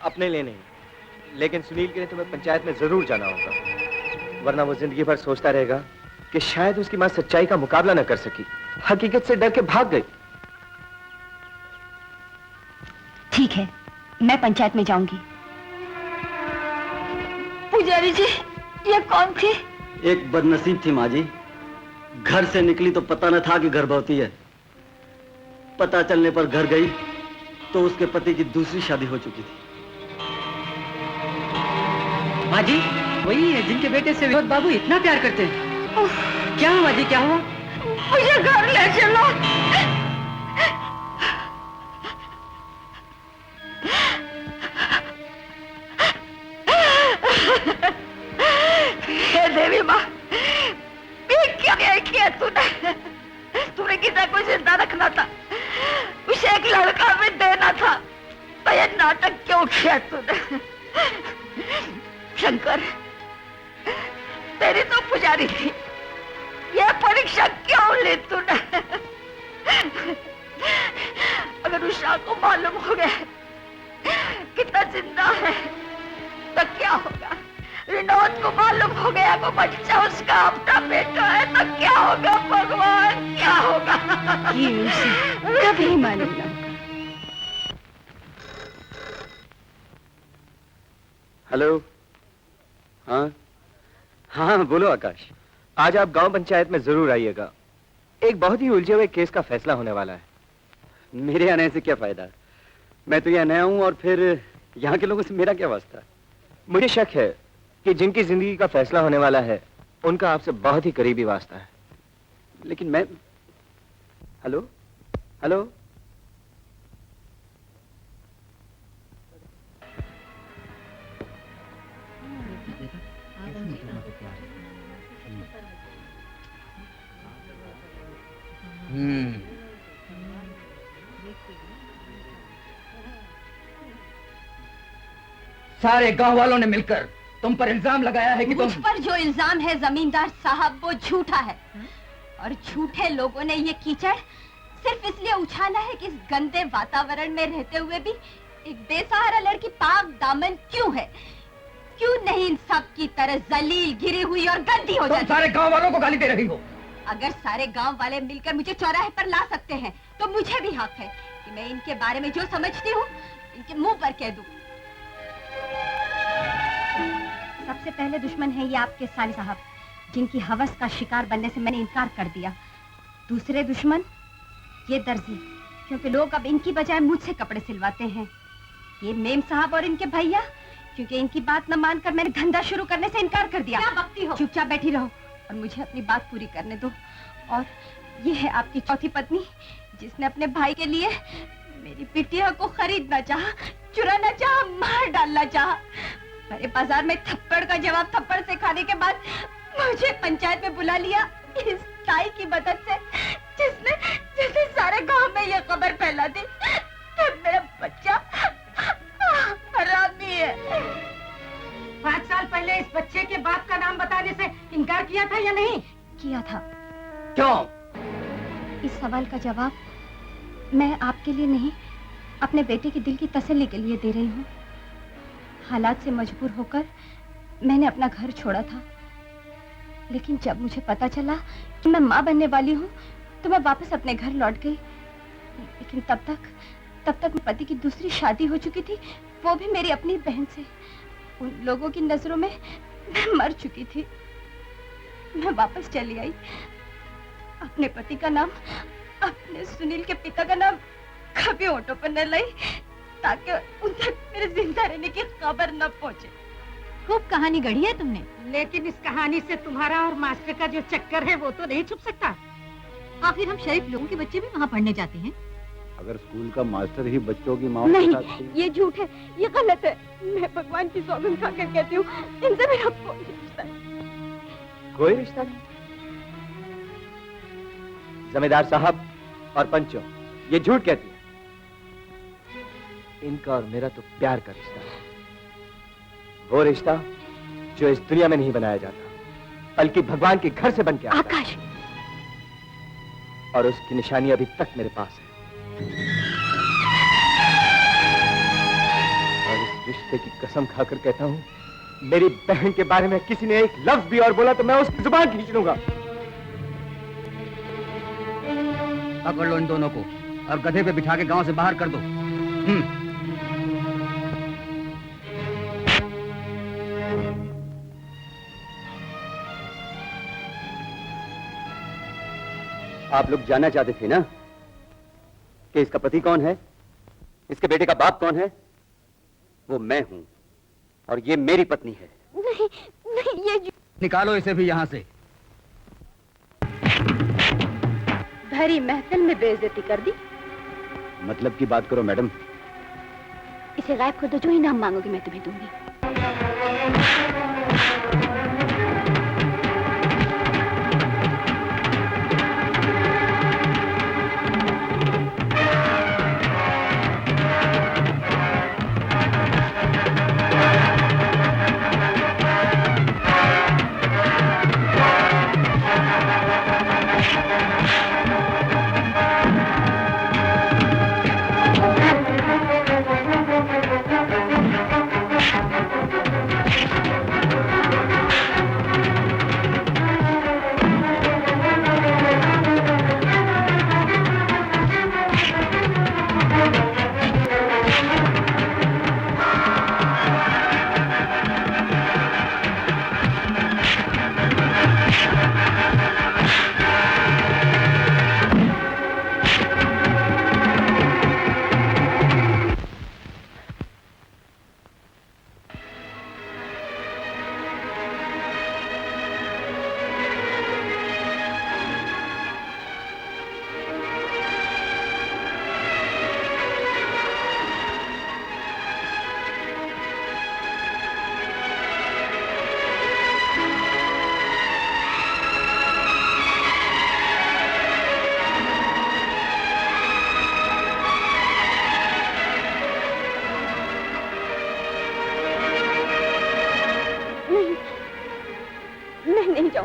अपने लिए नहीं, लेकिन सुनील के लिए तुम्हें पंचायत में जरूर जाना होगा, वरना वो जिंदगी भर सोचता रहेगा कि शायद उसकी मां सच्चाई का मुकाबला न कर सकी, हकीकत से डर के भाग गई। ठीक है, मैं पंचायत में जाऊंगी। पुजारी जी, ये कौन थी? एक बदनसीब थी माँ जी, घर से निकली तो पता न था कि गर्भवती है। पता चलने पर घर गई तो उसके पति की दूसरी शादी हो चुकी थी। माँ जी, वही है जिनके बेटे से विनोद बाबू इतना प्यार करते हैं। क्या हुआ जी, क्या हुआ? मुझे घर ले चलो। हे देवी माँ, क्या किया तूने? तूने गीता को जिंदा रखना था, उसे एक लड़का भी देना था, तो ये नाटक क्यों किया तूने? शंकर, तेरी तो पुजारी थी, ये परीक्षा क्यों ली तूने? अगर उषा को मालूम हो गया कितना जिंदा है तो क्या होगा? विनोद को मालूम हो गया वो बच्चा उसका अपना बेटा है तो क्या होगा? भगवान क्या होगा? ये उसे कभी मालूम ना होगा। हेलो। हाँ हाँ बोलो आकाश। आज आप गांव पंचायत में जरूर आइएगा। एक बहुत ही उलझे हुए केस का फैसला होने वाला है। मेरे आने से क्या फायदा? मैं तो यहाँ नया हूँ और फिर यहाँ के लोगों से मेरा क्या वास्ता? मुझे शक है कि जिनकी जिंदगी का फैसला होने वाला है उनका आपसे बहुत ही करीबी वास्ता है। लेकिन मैं। Hello hello. सारे गांव वालों ने मिलकर तुम पर इल्जाम लगाया है कि मुझ पर जो इल्जाम है जमींदार साहब वो झूठा है। और झूठे लोगों ने ये कीचड़ सिर्फ इसलिए उछाला है कि इस गंदे वातावरण में रहते हुए भी एक बेसहारा लड़की पाक दामन क्यों है? क्यों नहीं इन सब की तरह जलील, गिरी हुई और गंदी हो जाती? सारे गांव वालों को गाली दे रही हो। अगर सारे गांव वाले मिलकर मुझे चौराहे पर ला सकते हैं तो मुझे भी हक है कि मैं इनके बारे में जो समझती हूँ इनके मुंह पर कह दूं। सबसे पहले दुश्मन है ये आपके साले साहब, जिनकी हवस का शिकार बनने से मैंने इनकार कर दिया। दूसरे दुश्मन ये दर्जी, क्योंकि लोग अब इनकी बजाय मुझसे कपड़े सिलवाते हैं। ये मेम साहब और इनके भैया, क्योंकि इनकी बात न मानकर मैंने धंधा शुरू करने से इनकार कर दिया। क्या बकती हो? चुपचाप बैठी रहो और मुझे अपनी बात पूरी करने दो। और ये है आपकी चौथी पत्नी, जिसने अपने भाई के लिए मेरी बिटिया को खरीदना चाहा, चुराना चाहा, मार डालना चाहा। मेरे बाजार में थप्पड़ का जवाब थप्पड़ से खाने के बाद मुझे पंचायत में बुला लिया इस ताई की मदद से, जिसने सारे गांव में ये खबर फैला दी कि मेरा बच्चा हरामी है। 5 साल पहले इस बच्चे के बाप का नाम बताने से इनकार किया था या नहीं? किया था। क्यों? इस सवाल का जवाब मैं आपके लिए नहीं, अपने बेटे के दिल की तसल्ली के लिए दे रही हूँ। हालात से मजबूर होकर मैंने अपना घर छोड़ा था, लेकिन जब मुझे पता चला कि मैं माँ बनने वाली हूँ तो मैं वापस अपने घर लौट गई। लेकिन तब तक मेरे पति की दूसरी शादी हो चुकी थी, वो भी मेरी अपनी बहन से। उन लोगों की नजरों में मैं मर चुकी थी। मैं वापस चली आई, अपने पति का नाम, अपने सुनील के पिता का नाम कभी होठों पर न लाई, ताकि उन तक मेरे जिंदा रहने की खबर न पहुंचे। खूब कहानी गढ़ी है तुमने, लेकिन इस कहानी से तुम्हारा और मास्टर का जो चक्कर है वो तो नहीं छुप सकता। आखिर हम शरीफ लोगों के बच्चे भी वहाँ पढ़ने जाते हैं। अगर स्कूल का मास्टर ही बच्चों की माँ नहीं, ये झूठ है, ये गलत है। मैं भगवान की सौगंध खाकर कहती हूँ, इनसे मेरा कोई रिश्ता नहीं। कोई रिश्ता नहीं? जमींदार साहब और पंचों, ये झूठ कहती है। इनका और मेरा तो प्यार का रिश्ता है, वो रिश्ता जो इस दुनिया में नहीं बनाया जाता, बल्कि भगवान के घर से बन के आता। आकाश। और उसकी निशानी अभी तक मेरे पास है। और इस रिश्ते की कसम खाकर कहता हूँ, मेरी बहन के बारे में किसी ने एक लफ्ज भी और बोला तो मैं उसकी जुबान खींच लूंगा। पकड़ लो इन दोनों को और गधे पे बिठा के गांव से बाहर कर दो। आप लोग जानना चाहते थे ना कि इसका पति कौन है, इसके बेटे का बाप कौन है? वो मैं हूं और ये मेरी पत्नी है। नहीं, नहीं, ये निकालो इसे भी यहाँ से। भरी महफिल में बेइज्जती कर दी। मतलब की बात करो मैडम। इसे गायब कर दो, जो इनाम मांगोगे मैं तुम्हें दूंगी।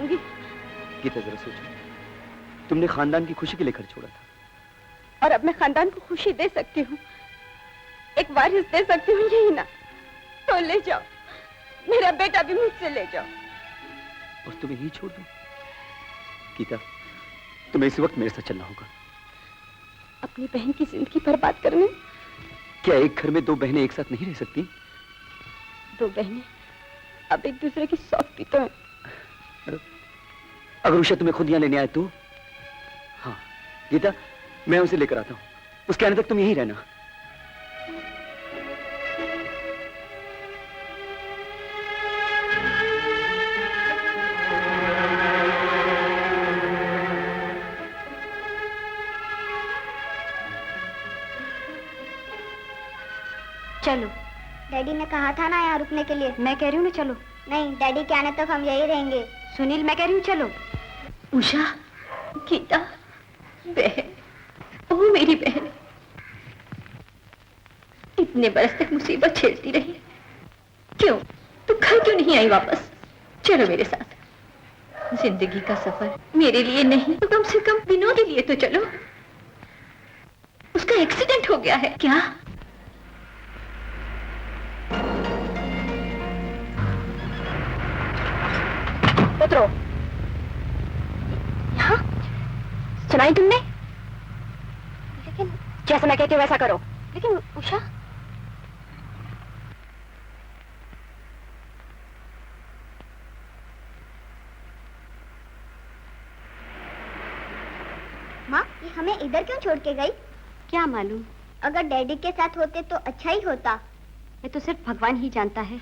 जाऊंगी। गीता जरा सोचो, तुमने खानदान की खुशी के लिए घर छोड़ा था, और अब मैं खानदान को खुशी दे सकती हूँ, एक वारिस दे सकती हूँ, यही ना? तो ले जाओ, मेरा बेटा भी मुझसे ले जाओ। और तुम्हें यही छोड़ दूं? गीता, तुम्हें इस वक्त मेरे साथ चलना होगा। अपनी बहन की जिंदगी बर्बाद करने? क्या एक घर में दो बहनें एक साथ नहीं रह सकती? दो बहनें अब एक दूसरे की सौंपती तो है। अगर उषा तुम्हें खुद यहाँ लेने आए तो? हाँ गीता, मैं उसे लेकर आता हूँ, उसके आने तक तुम यहीं रहना। चलो। डैडी ने कहा था ना यहाँ रुकने के लिए। मैं कह रही हूँ ना चलो। नहीं, डैडी के आने तक हम यही रहेंगे। सुनील, मैं कह रही हूँ चलो। उषा, गीता, बहन, वो मेरी बहन इतने बरस तक मुसीबत झेलती रही, क्यों तू घर क्यों नहीं आई वापस? चलो मेरे साथ। जिंदगी का सफर मेरे लिए नहीं तो कम से कम दिनों के लिए तो चलो। उसका एक्सीडेंट हो गया है। क्या? उतरो। यहाँ सुनाई तुमने? लेकिन जैसा मैं कहती हूँ वैसा करो। लेकिन उषा, माँ, ये हमें इधर क्यों छोड़ के गई? क्या मालूम, अगर डैडी के साथ होते तो अच्छा ही होता। ये तो सिर्फ भगवान ही जानता है।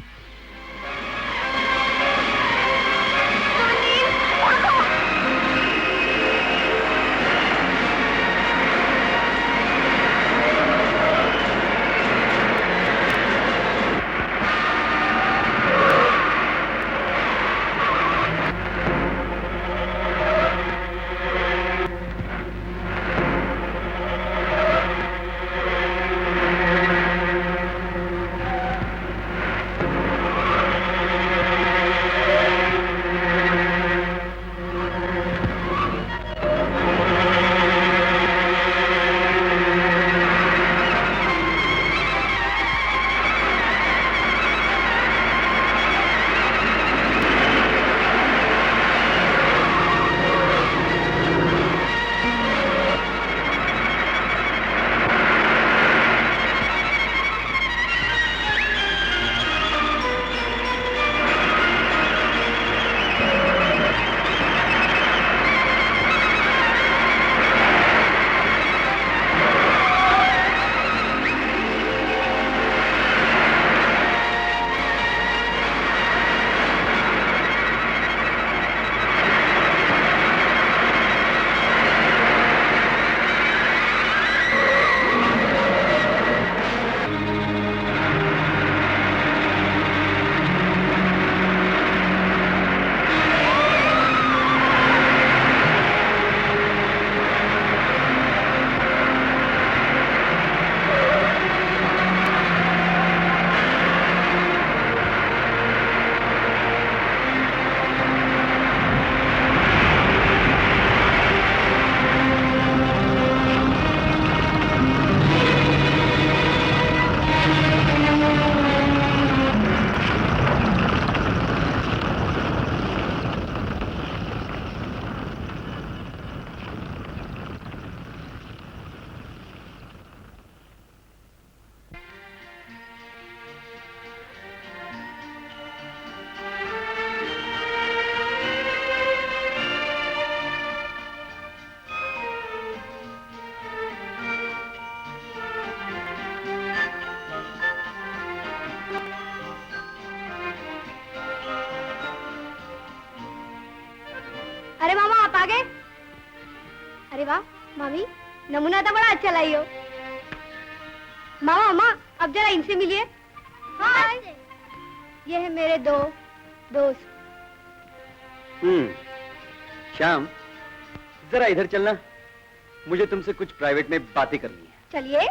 अरे मामा, आप आ गए? अरे वाह मामी, नमूना तो बड़ा अच्छा लाई हो। मामा मामा, अब जरा इनसे मिलिए। हाय, ये है मेरे दो दोस्त। श्याम, जरा इधर चलना, मुझे तुमसे कुछ प्राइवेट में बातें करनी है। चलिए।